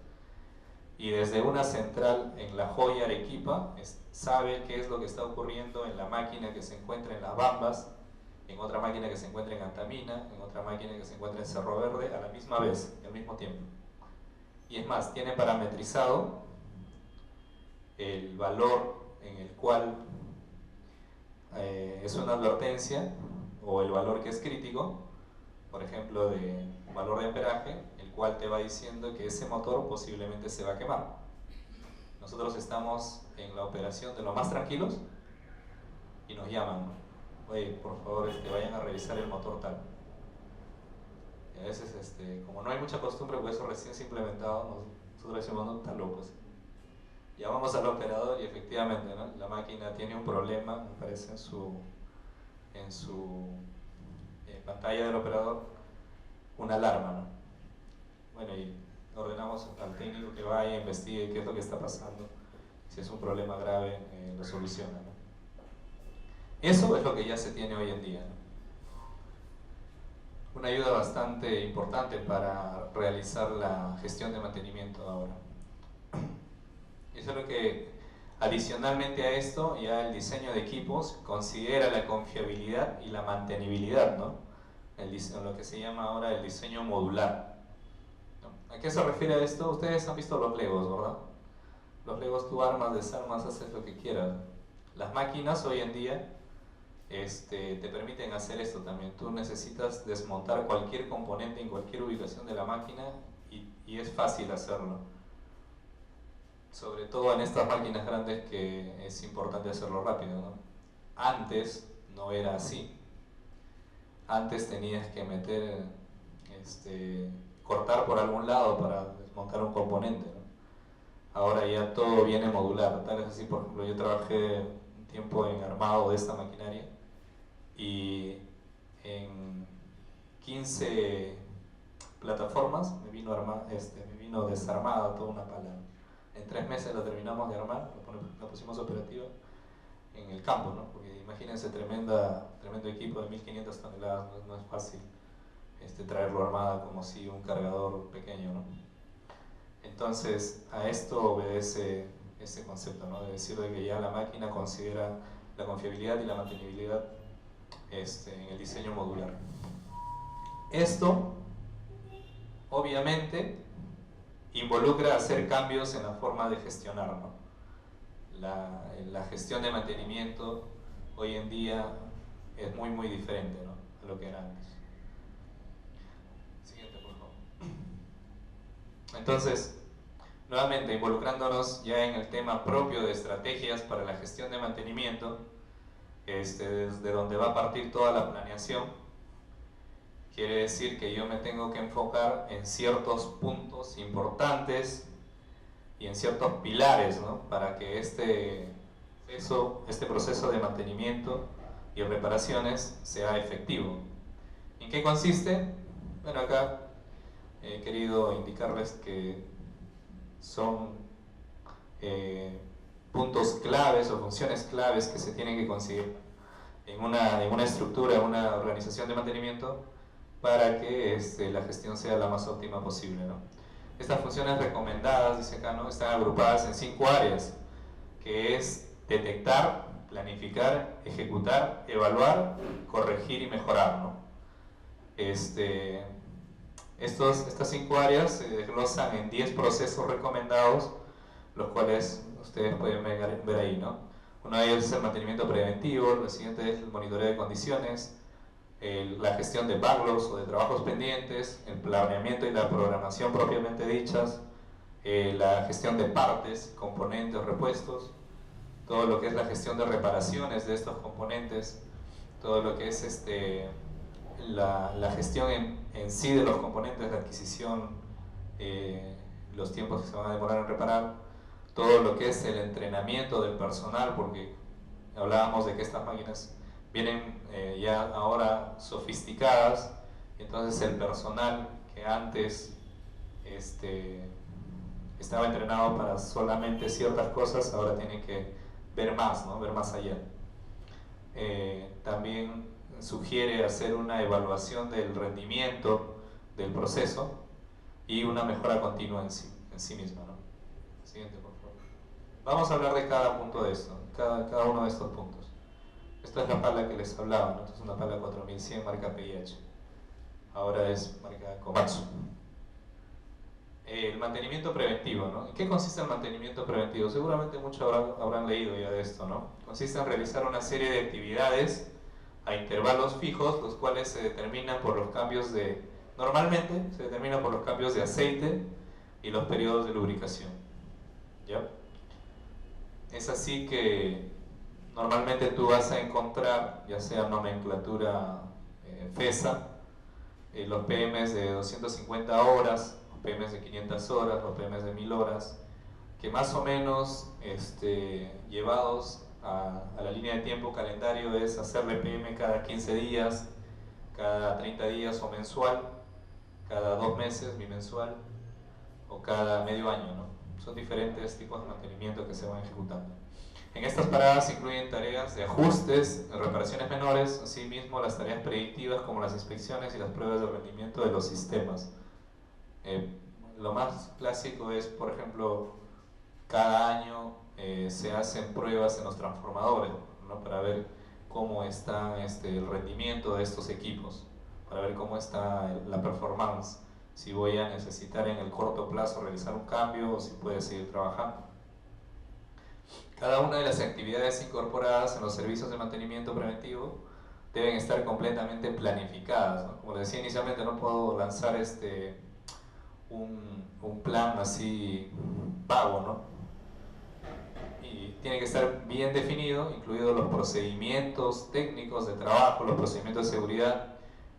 y desde una central en La Joya, Arequipa, sabe qué es lo que está ocurriendo en la máquina que se encuentra en Las Bambas, en otra máquina que se encuentra en Antamina, en otra máquina que se encuentra en Cerro Verde, a la misma vez, al mismo tiempo. Y es más, tiene parametrizado el valor en el cual es una advertencia o el valor que es crítico, por ejemplo, de un valor de amperaje, el cual te va diciendo que ese motor posiblemente se va a quemar. Nosotros estamos en la operación de lo más tranquilos y nos llaman, ¿no? Oye, por favor, vayan a revisar el motor tal. Y a veces, como no hay mucha costumbre, porque eso recién se ha implementado, nosotros decimos, no, está loco. Llamamos al operador y efectivamente, ¿no? La máquina tiene un problema, me parece, en su pantalla del operador, una alarma, ¿no? Bueno, y ordenamos al técnico que vaya, investigue qué es lo que está pasando, si es un problema grave, lo soluciona, ¿no? Eso es lo que ya se tiene hoy en día, ¿no? Una ayuda bastante importante para realizar la gestión de mantenimiento ahora. Eso es lo que, adicionalmente a esto, ya el diseño de equipos considera la confiabilidad y la mantenibilidad, ¿no? Lo que se llama ahora el diseño modular, ¿no? ¿A qué se refiere esto? Ustedes han visto los Legos, ¿verdad? Los Legos tú armas, desarmas, haces lo que quieras. Las máquinas hoy en día te permiten hacer esto también. Tú necesitas desmontar cualquier componente en cualquier ubicación de la máquina y es fácil hacerlo. Sobre todo en estas máquinas grandes que es importante hacerlo rápido, ¿no? Antes no era así. Antes tenías que cortar por algún lado para desmontar un componente, ¿no? Ahora ya todo viene modular. Tal es así, por ejemplo, yo trabajé un tiempo en armado de esta maquinaria y en 15 plataformas me vino desarmada toda una pala. En 3 meses la terminamos de armar, la pusimos operativa en el campo, ¿no? Porque imagínense, tremendo equipo de 1500 toneladas, no es fácil traerlo armada como si un cargador pequeño, ¿no? Entonces, a esto obedece ese concepto, ¿no? De decir de que ya la máquina considera la confiabilidad y la mantenibilidad en el diseño modular. Esto, obviamente, involucra hacer cambios en la forma de gestionar, ¿no? La gestión de mantenimiento hoy en día es muy, muy diferente, ¿no?, a lo que era antes. Siguiente, por favor. Entonces, nuevamente, involucrándonos ya en el tema propio de estrategias para la gestión de mantenimiento, desde donde va a partir toda la planeación, quiere decir que yo me tengo que enfocar en ciertos puntos importantes y en ciertos pilares, ¿no?, para que este proceso de mantenimiento y reparaciones sea efectivo. ¿En qué consiste? Bueno, acá he querido indicarles que son puntos claves o funciones claves que se tienen que conseguir en una estructura, en una organización de mantenimiento, para que la gestión sea la más óptima posible, ¿no? Estas funciones recomendadas, dice acá, ¿no?, están agrupadas en 5 áreas, que es detectar, planificar, ejecutar, evaluar, corregir y mejorar, ¿no? Estas 5 áreas se desglosan en 10 procesos recomendados, los cuales ustedes pueden ver ahí, ¿no? Uno de ellos es el mantenimiento preventivo, el siguiente es el monitoreo de condiciones, la gestión de backlogs o de trabajos pendientes, el planeamiento y la programación propiamente dichas, la gestión de partes, componentes, repuestos, todo lo que es la gestión de reparaciones de estos componentes, todo lo que es la gestión en sí de los componentes de adquisición, los tiempos que se van a demorar en reparar, todo lo que es el entrenamiento del personal, porque hablábamos de que estas máquinas vienen ya ahora sofisticadas, entonces el personal que antes estaba entrenado para solamente ciertas cosas, ahora tiene que ver más, ¿no?, ver más allá. También sugiere hacer una evaluación del rendimiento del proceso y una mejora continua en sí misma, ¿no? Siguiente, por favor. Vamos a hablar de cada punto de esto, cada uno de estos puntos. Esta es la pala que les hablaba, ¿no? Esta es una pala 4100 marca PIH. Ahora es marca Komatsu. El mantenimiento preventivo, ¿no? ¿En qué consiste el mantenimiento preventivo? Seguramente muchos habrán leído ya de esto, ¿no? Consiste en realizar una serie de actividades a intervalos fijos, los cuales se determinan por los cambios normalmente se determina por los cambios de aceite y los periodos de lubricación, ¿ya? Es así que Normalmente tú vas a encontrar, ya sea nomenclatura FESA, los PMs de 250 horas, los PMs de 500 horas, los PMs de 1000 horas, que más o menos llevados a la línea de tiempo calendario es hacerle PM cada 15 días, cada 30 días o mensual, cada 2 meses, bimensual, o cada medio año, ¿no? Son diferentes tipos de mantenimiento que se van ejecutando. En estas paradas se incluyen tareas de ajustes, reparaciones menores, asimismo las tareas predictivas como las inspecciones y las pruebas de rendimiento de los sistemas. Lo más clásico es, por ejemplo, cada año se hacen pruebas en los transformadores, ¿no? Para ver cómo está el rendimiento de estos equipos, para ver cómo está la performance, si voy a necesitar en el corto plazo realizar un cambio o si puede seguir trabajando. Cada una de las actividades incorporadas en los servicios de mantenimiento preventivo deben estar completamente planificadas, ¿no? Como les decía inicialmente, no puedo lanzar un plan así vago, ¿no? Y tiene que estar bien definido, incluidos los procedimientos técnicos de trabajo, los procedimientos de seguridad,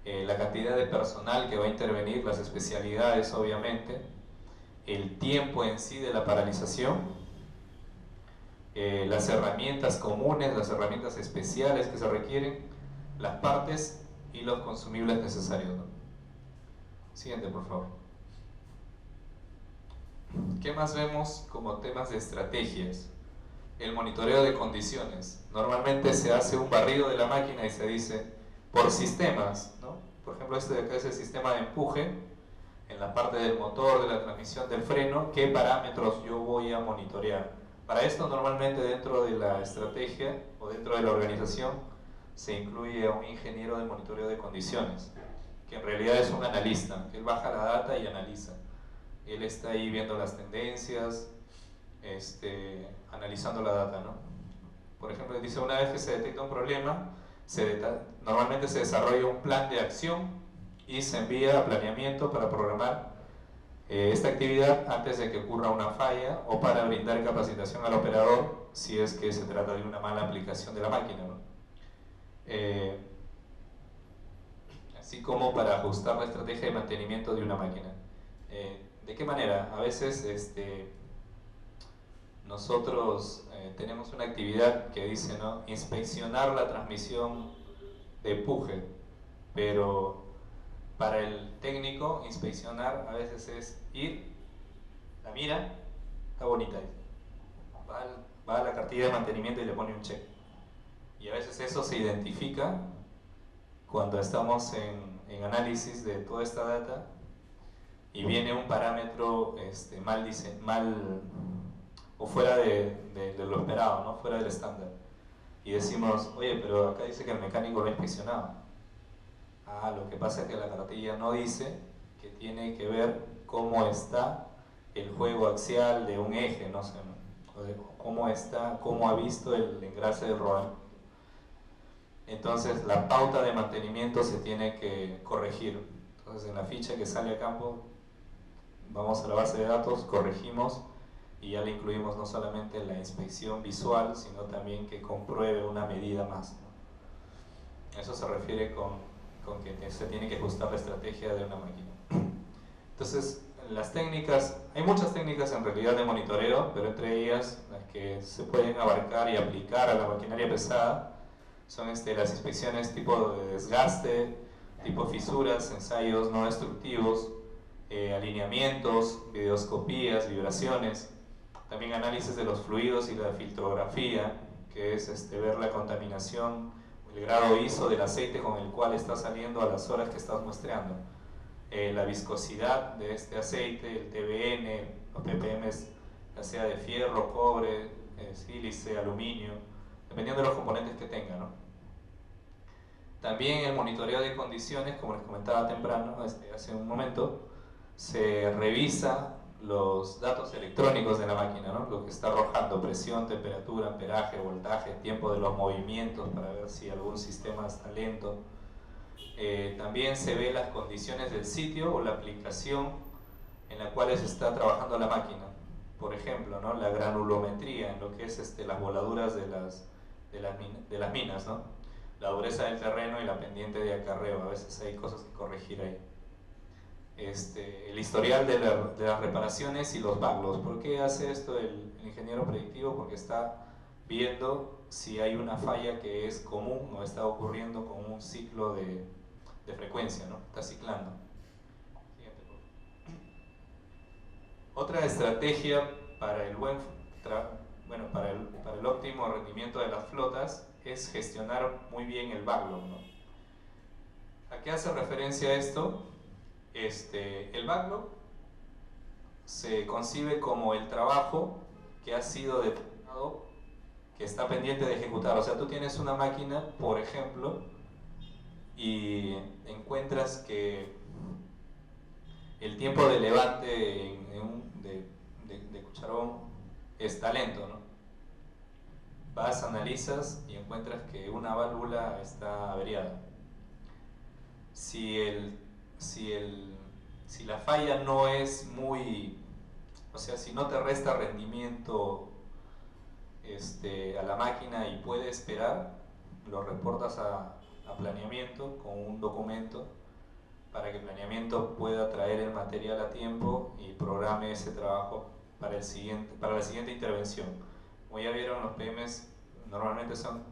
la cantidad de personal que va a intervenir, las especialidades obviamente, el tiempo en sí de la paralización, las herramientas comunes, las herramientas especiales que se requieren, las partes y los consumibles necesarios, ¿no? Siguiente, por favor. ¿Qué más vemos como temas de estrategias? El monitoreo de condiciones. Normalmente se hace un barrido de la máquina y se dice por sistemas, ¿no? Por ejemplo, este de acá es el sistema de empuje, en la parte del motor, de la transmisión, del freno, ¿qué parámetros yo voy a monitorear? Para esto normalmente dentro de la estrategia o dentro de la organización se incluye a un ingeniero de monitoreo de condiciones, que en realidad es un analista, él baja la data y analiza. Él está ahí viendo las tendencias, analizando la data, ¿no? Por ejemplo, dice, una vez que se detecta un problema, normalmente se desarrolla un plan de acción y se envía a planeamiento para programar esta actividad antes de que ocurra una falla o para brindar capacitación al operador si es que se trata de una mala aplicación de la máquina, ¿no? Así como para ajustar la estrategia de mantenimiento de una máquina. ¿De qué manera? A veces nosotros tenemos una actividad que dice, ¿no?, inspeccionar la transmisión de empuje, pero para el técnico inspeccionar a veces es ir, la mira, está bonita, va a la cartilla de mantenimiento y le pone un check. Y a veces eso se identifica cuando estamos en análisis de toda esta data y viene un parámetro mal o fuera de lo esperado, ¿no? Fuera del estándar. Y decimos, oye, pero acá dice que el mecánico lo ha inspeccionado. Ah, lo que pasa es que la cartilla no dice que tiene que ver cómo está el juego axial de un eje, no sé, ¿no? O de cómo ha visto el engrase del rodante. Entonces la pauta de mantenimiento se tiene que corregir. Entonces en la ficha que sale a campo, vamos a la base de datos, corregimos y ya le incluimos no solamente la inspección visual, sino también que compruebe una medida más, ¿no? Eso se refiere con que se tiene que ajustar la estrategia de una máquina. Entonces, las técnicas, hay muchas técnicas en realidad de monitoreo, pero entre ellas las que se pueden abarcar y aplicar a la maquinaria pesada son las inspecciones tipo de desgaste, tipo fisuras, ensayos no destructivos, alineamientos, videoscopías, vibraciones, también análisis de los fluidos y la filtrografía, que es ver la contaminación, el grado ISO del aceite con el cual está saliendo a las horas que estás muestreando, la viscosidad de este aceite, el TBN, los ppm, ya sea de fierro, cobre, sílice, aluminio, dependiendo de los componentes que tenga, ¿no? También el monitoreo de condiciones, como les comentaba temprano, hace un momento, se revisa los datos electrónicos de la máquina, ¿no? Lo que está arrojando, presión, temperatura, amperaje, voltaje, tiempo de los movimientos para ver si algún sistema está lento. También se ve las condiciones del sitio o la aplicación en la cual se está trabajando la máquina. Por ejemplo, ¿no?, la granulometría, en lo que es las voladuras de de las minas, ¿no? La dureza del terreno y la pendiente de acarreo, a veces hay cosas que corregir ahí. El historial de las reparaciones y los backlogs. ¿Por qué hace esto el ingeniero predictivo? Porque está viendo si hay una falla que es común o está ocurriendo con un ciclo de frecuencia, ¿no? Está ciclando. Siguiente, por favor. Otra estrategia para el para el óptimo rendimiento de las flotas es gestionar muy bien el backlog, ¿no? ¿A qué hace referencia esto? El backlog se concibe como el trabajo que ha sido determinado, que está pendiente de ejecutar. O sea, tú tienes una máquina, por ejemplo, y encuentras que el tiempo de levante de cucharón está lento, ¿no? Vas, analizas y encuentras que una válvula está averiada. Si la falla no es muy, o sea, si no te resta rendimiento a la máquina y puede esperar, lo reportas a planeamiento con un documento para que planeamiento pueda traer el material a tiempo y programe ese trabajo para la siguiente intervención. Como ya vieron, los PMs normalmente son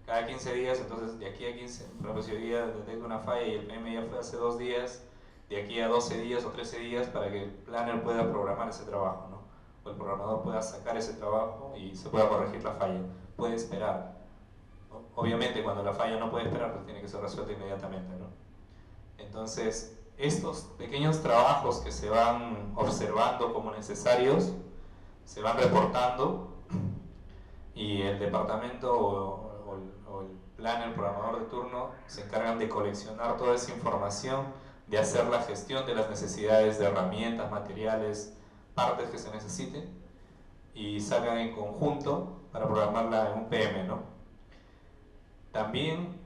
cada 15 días, entonces de aquí a 15, por ejemplo, si hoy día detecto una falla y el PM ya fue hace 2 días, de aquí a 12 días o 13 días para que el planner pueda programar ese trabajo, ¿no? O el programador pueda sacar ese trabajo y se pueda corregir la falla. Puede esperar. Obviamente cuando la falla no puede esperar, pues tiene que ser resuelta inmediatamente, ¿no? Entonces, estos pequeños trabajos que se van observando como necesarios, se van reportando y el departamento o el planner, el programador de turno, se encargan de coleccionar toda esa información, de hacer la gestión de las necesidades de herramientas, materiales, partes que se necesiten y salgan en conjunto para programarla en un PM, ¿no? También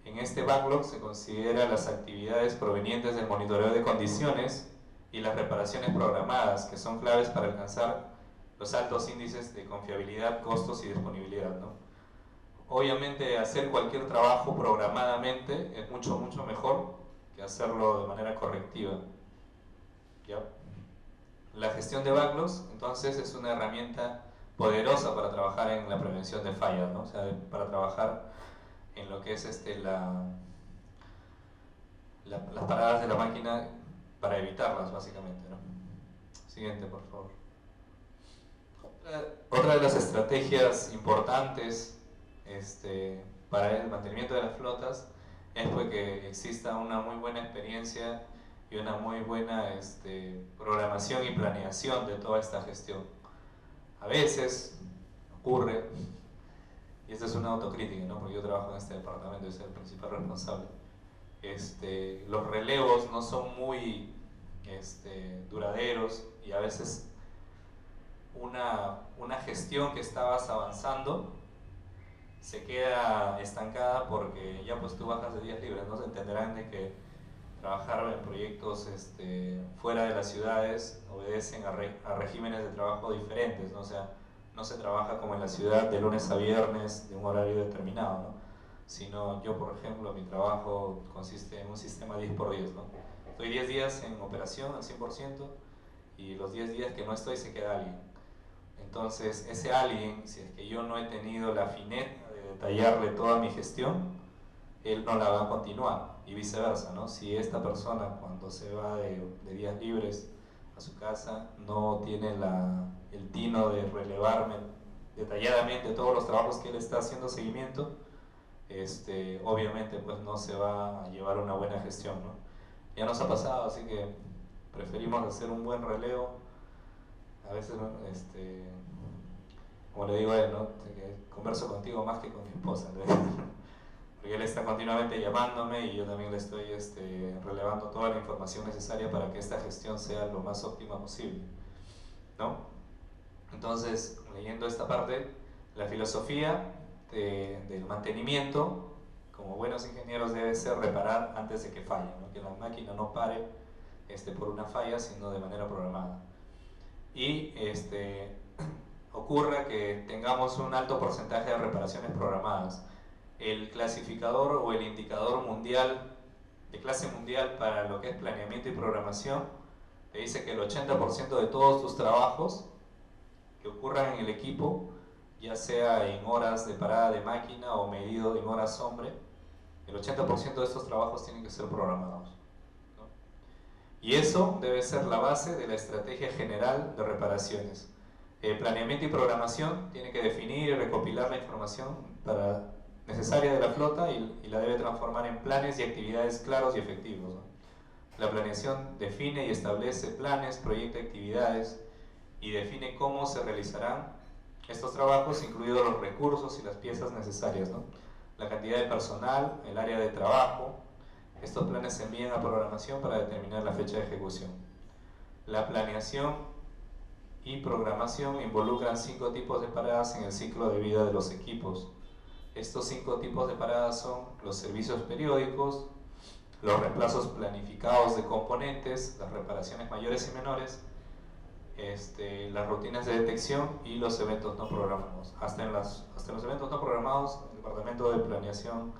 en este backlog se considera las actividades provenientes del monitoreo de condiciones y las reparaciones programadas, que son claves para alcanzar los altos índices de confiabilidad, costos y disponibilidad, ¿no? Obviamente hacer cualquier trabajo programadamente es mucho mejor que hacerlo de manera correctiva, ¿ya? La gestión de backlogs entonces es una herramienta poderosa para trabajar en la prevención de fallas, ¿no? O sea, para trabajar en lo que es las paradas de la máquina para evitarlas, básicamente, ¿no? Siguiente, por favor. Otra de las estrategias importantes para el mantenimiento de las flotas es pues, que exista una muy buena experiencia y una muy buena programación y planeación de toda esta gestión. A veces ocurre, y esta es una autocrítica, ¿no? Porque yo trabajo en este departamento y soy el principal responsable, los relevos no son muy duraderos y a veces una gestión que estabas avanzando se queda estancada porque ya pues tú bajas de días libres, ¿no? Se entenderán de que trabajar en proyectos fuera de las ciudades obedecen a regímenes de trabajo diferentes, ¿no? O sea, no se trabaja como en la ciudad de lunes a viernes de un horario determinado, ¿no? Sino yo, por ejemplo, mi trabajo consiste en un sistema 10x10, ¿no? Estoy 10 días en operación al 100% y los 10 días que no estoy se queda alguien. Entonces, ese alguien, si es que yo no he tenido la fineza de detallarle toda mi gestión, él no la va a continuar y viceversa, ¿no? Si esta persona cuando se va de días libres a su casa no tiene el tino de relevarme detalladamente todos los trabajos que él está haciendo seguimiento, obviamente pues no se va a llevar una buena gestión, ¿no? Ya nos ha pasado, así que preferimos hacer un buen relevo. A veces, como le digo a él, ¿no? Que converso contigo más que con mi esposa, ¿no? Porque él está continuamente llamándome y yo también le estoy relevando toda la información necesaria para que esta gestión sea lo más óptima posible, ¿no? Entonces, leyendo esta parte, la filosofía del mantenimiento, como buenos ingenieros, debe ser reparar antes de que falle, ¿no? Que la máquina no pare por una falla, sino de manera programada. Y ocurra que tengamos un alto porcentaje de reparaciones programadas. El clasificador o el indicador mundial, de clase mundial para lo que es planeamiento y programación, te dice que el 80% de todos tus trabajos que ocurran en el equipo, ya sea en horas de parada de máquina o medido en horas hombre, el 80% de estos trabajos tienen que ser programados, ¿no? Y eso debe ser la base de la estrategia general de reparaciones. Planeamiento y programación tiene que definir y recopilar la información necesaria de la flota y la debe transformar en planes y actividades claros y efectivos, ¿no? La planeación define y establece planes, proyecta actividades y define cómo se realizarán estos trabajos, incluidos los recursos y las piezas necesarias, ¿no? La cantidad de personal, el área de trabajo. Estos planes se envían a programación para determinar la fecha de ejecución. La planeación y programación involucran 5 tipos de paradas en el ciclo de vida de los equipos. Estos 5 tipos de paradas son los servicios periódicos, los reemplazos planificados de componentes, las reparaciones mayores y menores, las rutinas de detección y los eventos no programados. Hasta en los eventos no programados, el departamento de planeación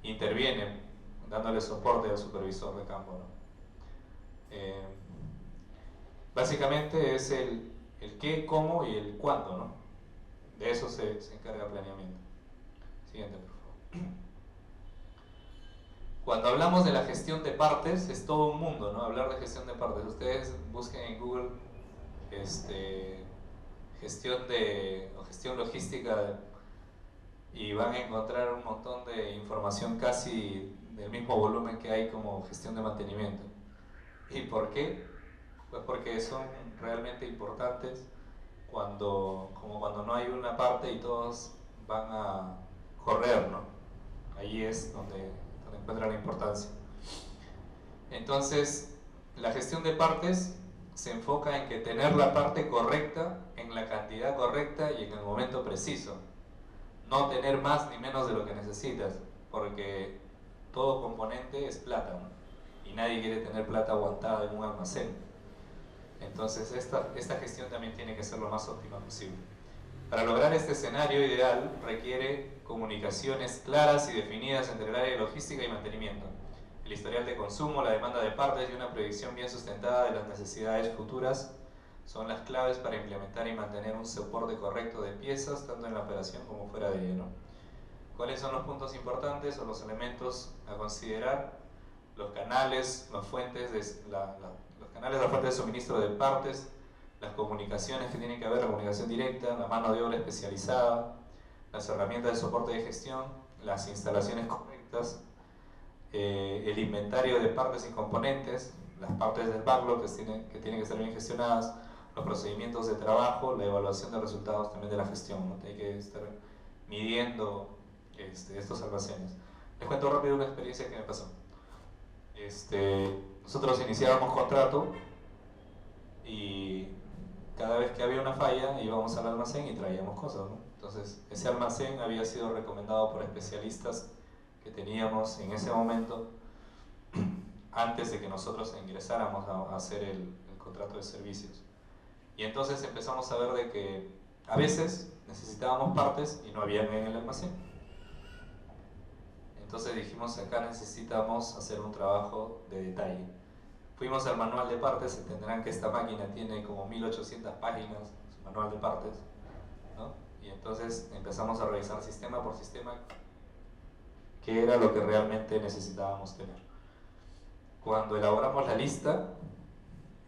interviene dándole soporte al supervisor de campo, ¿no? Básicamente es el qué, cómo y el cuándo, ¿no? De eso se encarga el planeamiento. Siguiente, por favor. Cuando hablamos de la gestión de partes, es todo un mundo, ¿no? Hablar de gestión de partes. Ustedes busquen en Google gestión logística y van a encontrar un montón de información casi del mismo volumen que hay como gestión de mantenimiento. ¿Y por qué? Pues porque son realmente importantes como cuando no hay una parte y todos van a correr, ¿no? Ahí es donde encuentra la importancia. Entonces, la gestión de partes se enfoca en que tener la parte correcta, en la cantidad correcta y en el momento preciso. No tener más ni menos de lo que necesitas, porque todo componente es plata, ¿no? Y nadie quiere tener plata aguantada en un almacén. Entonces esta gestión también tiene que ser lo más óptima posible. Para lograr este escenario ideal requiere comunicaciones claras y definidas entre el área de logística y mantenimiento, el historial de consumo, la demanda de partes y una predicción bien sustentada de las necesidades futuras son las claves para implementar y mantener un soporte correcto de piezas tanto en la operación como fuera de ella, ¿no? ¿Cuáles son los puntos importantes o los elementos a considerar? Los canales, las fuentes de suministro de partes, las comunicaciones que tienen que haber, la comunicación directa, la mano de obra especializada, las herramientas de soporte de gestión, las instalaciones correctas, el inventario de partes y componentes, las partes del backlog que tienen que ser bien gestionadas, los procedimientos de trabajo, la evaluación de resultados también de la gestión, ¿no? Hay que estar midiendo estos almacenes. Les cuento rápido una experiencia que me pasó. Nosotros iniciábamos contrato y cada vez que había una falla íbamos al almacén y traíamos cosas, ¿no? Entonces ese almacén había sido recomendado por especialistas que teníamos en ese momento antes de que nosotros ingresáramos a hacer el contrato de servicios. Y entonces empezamos a ver de que a veces necesitábamos partes y no habían en el almacén. Entonces dijimos, acá necesitamos hacer un trabajo de detalle. Fuimos al manual de partes, entenderán que esta máquina tiene como 1800 páginas, su manual de partes, ¿no? Y entonces empezamos a revisar sistema por sistema qué era lo que realmente necesitábamos tener. Cuando elaboramos la lista,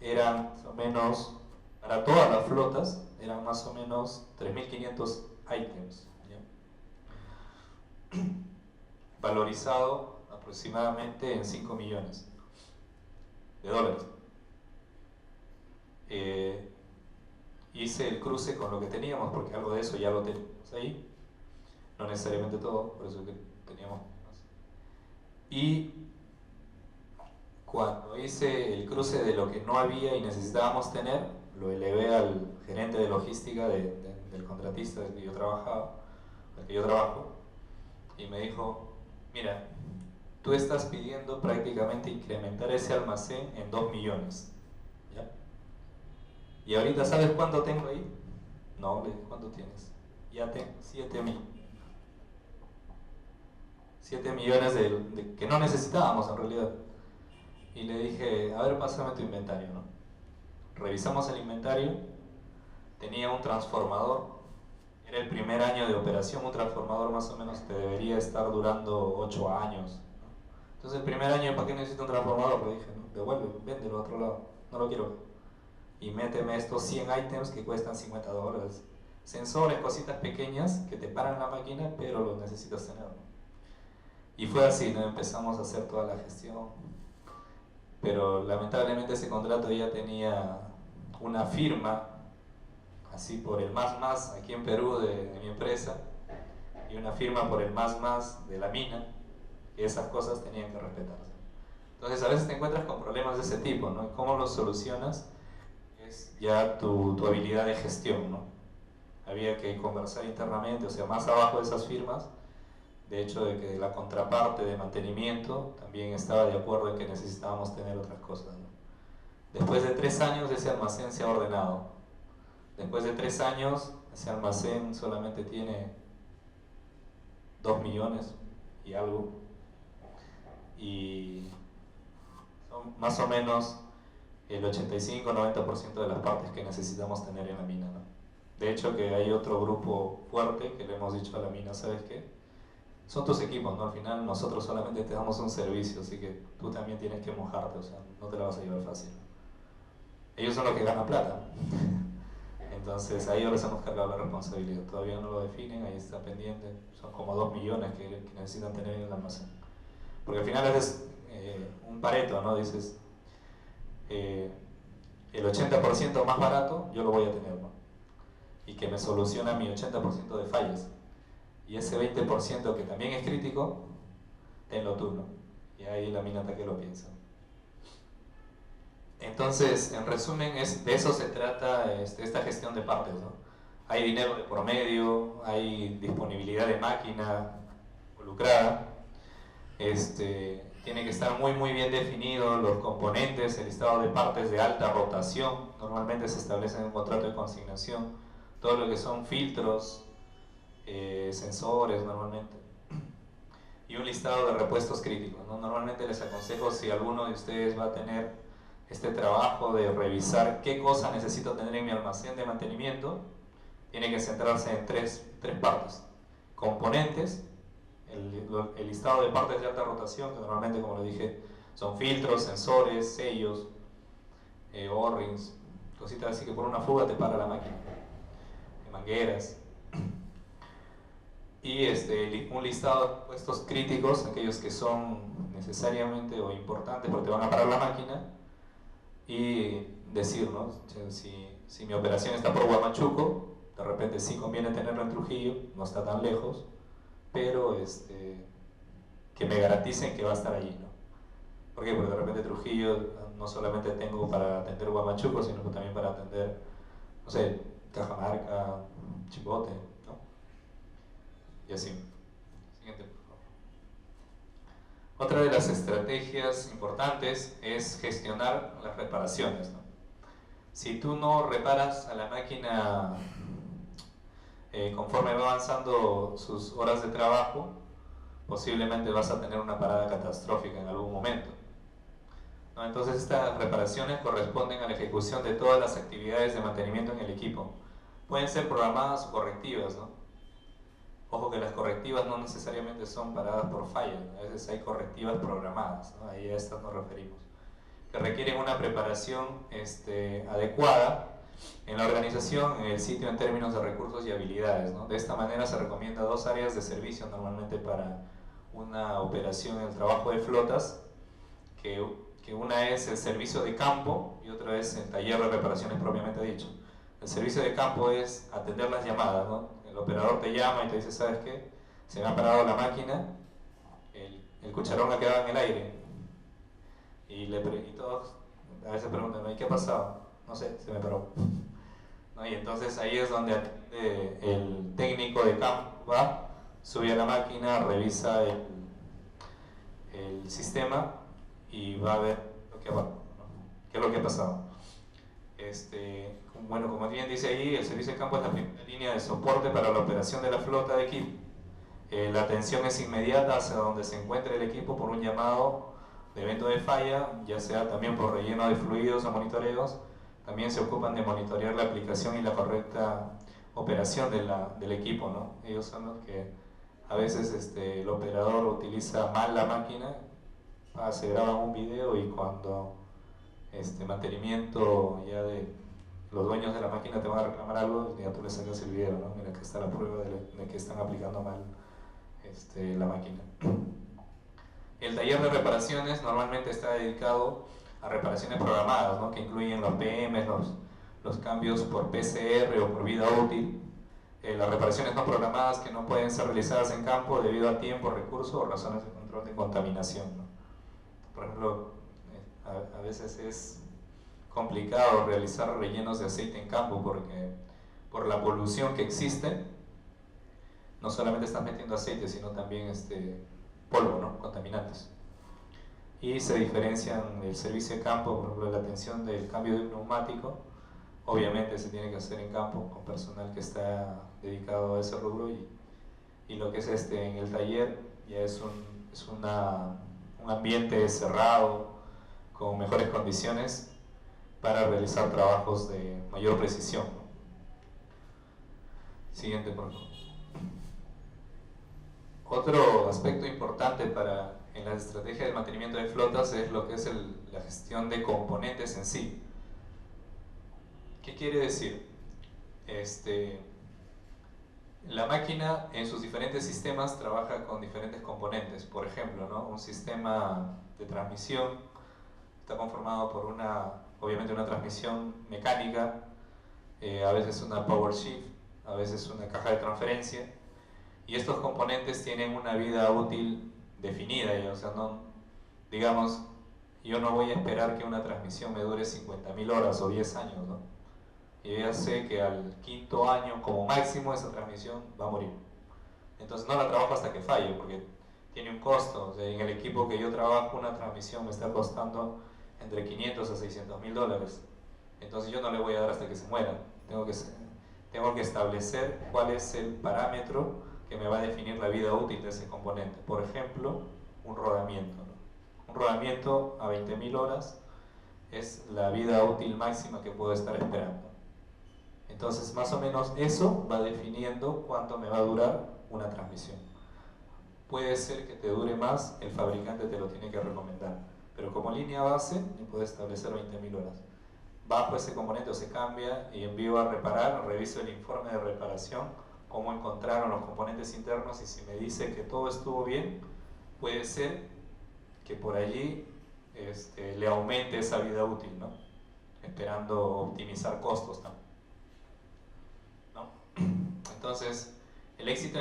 eran más o menos, para todas las flotas, eran más o menos 3.500 ítems, ¿ya? Valorizado aproximadamente en 5 millones de dólares. Hice el cruce con lo que teníamos, porque algo de eso ya lo teníamos ahí, no necesariamente todo, por eso que teníamos más. Y cuando hice el cruce de lo que no había y necesitábamos tener, lo elevé al gerente de logística del contratista del que yo trabajaba, del que yo trabajo, y me dijo, mira, tú estás pidiendo prácticamente incrementar ese almacén en 2 millones, ¿ya? ¿Y ahorita sabes cuánto tengo ahí? No, le dije, ¿cuánto tienes? Ya tengo 7 millones que no necesitábamos en realidad. Y le dije, a ver, pásame tu inventario, ¿no? Revisamos el inventario, tenía un transformador, era el primer año de operación, un transformador más o menos te debería estar durando 8 años, ¿no? Entonces el primer año, ¿para qué necesito un transformador? Le dije, ¿no? Devuelve, véndelo a otro lado, no lo quiero. Y méteme estos 100 ítems que cuestan $50. Sensores, cositas pequeñas que te paran la máquina, pero los necesitas tener, ¿no? Y fue así, ¿no? Empezamos a hacer toda la gestión, pero lamentablemente ese contrato ya tenía una firma, así por el más aquí en Perú de mi empresa, y una firma por el más de la mina, y esas cosas tenían que respetarse. Entonces a veces te encuentras con problemas de ese tipo, ¿no? ¿Cómo los solucionas? Es ya tu habilidad de gestión, ¿no? Había que conversar internamente, o sea, más abajo de esas firmas, de hecho de que la contraparte de mantenimiento también estaba de acuerdo en que necesitábamos tener otras cosas, ¿no? Después de 3 años ese almacén se ha ordenado. Después de 3 años ese almacén solamente tiene 2 millones y algo. Y son más o menos el 85-90% de las partes que necesitamos tener en la mina, ¿no? De hecho que hay otro grupo fuerte que le hemos dicho a la mina, ¿sabes qué? Son tus equipos, ¿no? Al final nosotros solamente te damos un servicio, así que tú también tienes que mojarte, o sea, no te la vas a llevar fácil. Ellos son los que ganan plata. Entonces a ellos les hemos cargado la responsabilidad. Todavía no lo definen, ahí está pendiente. Son como 2 millones que necesitan tener en el almacén. Porque al final es un pareto, ¿no? Dices, el 80% más barato yo lo voy a tener, ¿no? Y que me soluciona mi 80% de fallas. Y ese 20% que también es crítico, tenlo tú, ¿no? Y ahí la mina que lo piensa. Entonces, en resumen, de eso se trata esta gestión de partes, ¿no? Hay dinero de por medio, hay disponibilidad de máquina involucrada, tiene que estar muy bien definido los componentes, el listado de partes de alta rotación, normalmente se establece en un contrato de consignación, todo lo que son filtros, sensores normalmente, y un listado de repuestos críticos, ¿no? Normalmente les aconsejo, si alguno de ustedes va a tener este trabajo de revisar qué cosa necesito tener en mi almacén de mantenimiento, tiene que centrarse en tres partes: componentes, el listado de partes de alta rotación, que normalmente, como lo dije, son filtros, sensores, sellos, O-rings, cositas así que por una fuga te para la máquina, mangueras. Y un listado de puestos críticos, aquellos que son necesariamente o importantes porque te van a parar la máquina, y decir, ¿no? Si mi operación está por Huamachuco, de repente sí conviene tenerlo en Trujillo, no está tan lejos, pero que me garanticen que va a estar allí, ¿no? ¿Por qué? Porque de repente Trujillo no solamente tengo para atender Huamachuco, sino también para atender, no sé, Cajamarca, Chimbote, ¿no? Y así. Siguiente, por favor. Otra de las estrategias importantes es gestionar las reparaciones, ¿no? Si tú no reparas a la máquina conforme va avanzando sus horas de trabajo, posiblemente vas a tener una parada catastrófica en algún momento, ¿no? Entonces estas reparaciones corresponden a la ejecución de todas las actividades de mantenimiento en el equipo. Pueden ser programadas o correctivas, ¿no? Ojo que las correctivas no necesariamente son paradas por falla, ¿no? A veces hay correctivas programadas, ¿no? Ahí a estas nos referimos, que requieren una preparación adecuada en la organización, en el sitio, en términos de recursos y habilidades, ¿no? De esta manera se recomienda 2 áreas de servicio normalmente para una operación en el trabajo de flotas, que una es el servicio de campo y otra es el taller de reparaciones propiamente dicho. El servicio de campo es atender las llamadas, ¿no? El operador te llama y te dice, ¿sabes qué? Se me ha parado la máquina, el cucharón ha quedado en el aire. Y todos a veces preguntan, ¿y qué ha pasado? No sé, se me paró, ¿no? Y entonces ahí es donde el técnico de campo va, sube a la máquina, revisa el sistema y va a ver lo que va, ¿no? ¿Qué es lo que ha pasado? Bueno, como bien dice ahí, el servicio de campo es la primera línea de soporte para la operación de la flota de equipo. La atención es inmediata hacia donde se encuentre el equipo por un llamado de evento de falla, ya sea también por relleno de fluidos o monitoreos. También se ocupan de monitorear la aplicación y la correcta operación del equipo, ¿no? Ellos son los que a veces el operador utiliza mal la máquina, se graba un video y cuando mantenimiento ya de los dueños de la máquina te van a reclamar algo, ya tú le sacas el video, ¿no? Mira que está la prueba de que están aplicando mal la máquina. El taller de reparaciones normalmente está dedicado a reparaciones programadas, ¿no? Que incluyen los PMs, los cambios por PCR o por vida útil, las reparaciones no programadas que no pueden ser realizadas en campo debido a tiempo, recursos o razones de control de contaminación, ¿no? Por ejemplo, a veces es complicado realizar rellenos de aceite en campo porque por la polución que existe, no solamente estás metiendo aceite, sino también polvo, ¿no? Contaminantes. Y se diferencian el servicio de campo, por ejemplo, la atención del cambio de un neumático, obviamente se tiene que hacer en campo con personal que está dedicado a ese rubro, y lo que es en el taller ya es un ambiente cerrado, con mejores condiciones para realizar trabajos de mayor precisión, ¿no? Siguiente, por favor. Otro aspecto importante en la estrategia de mantenimiento de flotas es lo que es la gestión de componentes en sí. ¿Qué quiere decir? La máquina en sus diferentes sistemas trabaja con diferentes componentes. Por ejemplo, ¿no? Un sistema de transmisión está conformado por obviamente una transmisión mecánica, a veces una power shift, a veces una caja de transferencia. Y estos componentes tienen una vida útil definida, o sea, digamos, yo no voy a esperar que una transmisión me dure 50.000 horas o 10 años, ¿no? Yo ya sé que al 5.º año, como máximo, esa transmisión va a morir. Entonces no la trabajo hasta que falle, porque tiene un costo. O sea, en el equipo que yo trabajo, una transmisión me está costando entre 500 a 600.000 dólares. Entonces yo no le voy a dar hasta que se muera. Tengo que establecer cuál es el parámetro que me va a definir la vida útil de ese componente. Por ejemplo, un rodamiento, ¿no? Un rodamiento a 20.000 horas es la vida útil máxima que puedo estar esperando. Entonces, más o menos eso va definiendo cuánto me va a durar una transmisión. Puede ser que te dure más, el fabricante te lo tiene que recomendar, pero como línea base, puede establecer 20.000 horas. Bajo ese componente o se cambia y envío a reparar, reviso el informe de reparación, cómo encontraron los componentes internos, y si me dice que todo estuvo bien, puede ser que por allí le aumente esa vida útil, ¿no? Esperando optimizar costos también, ¿no? Entonces, el éxito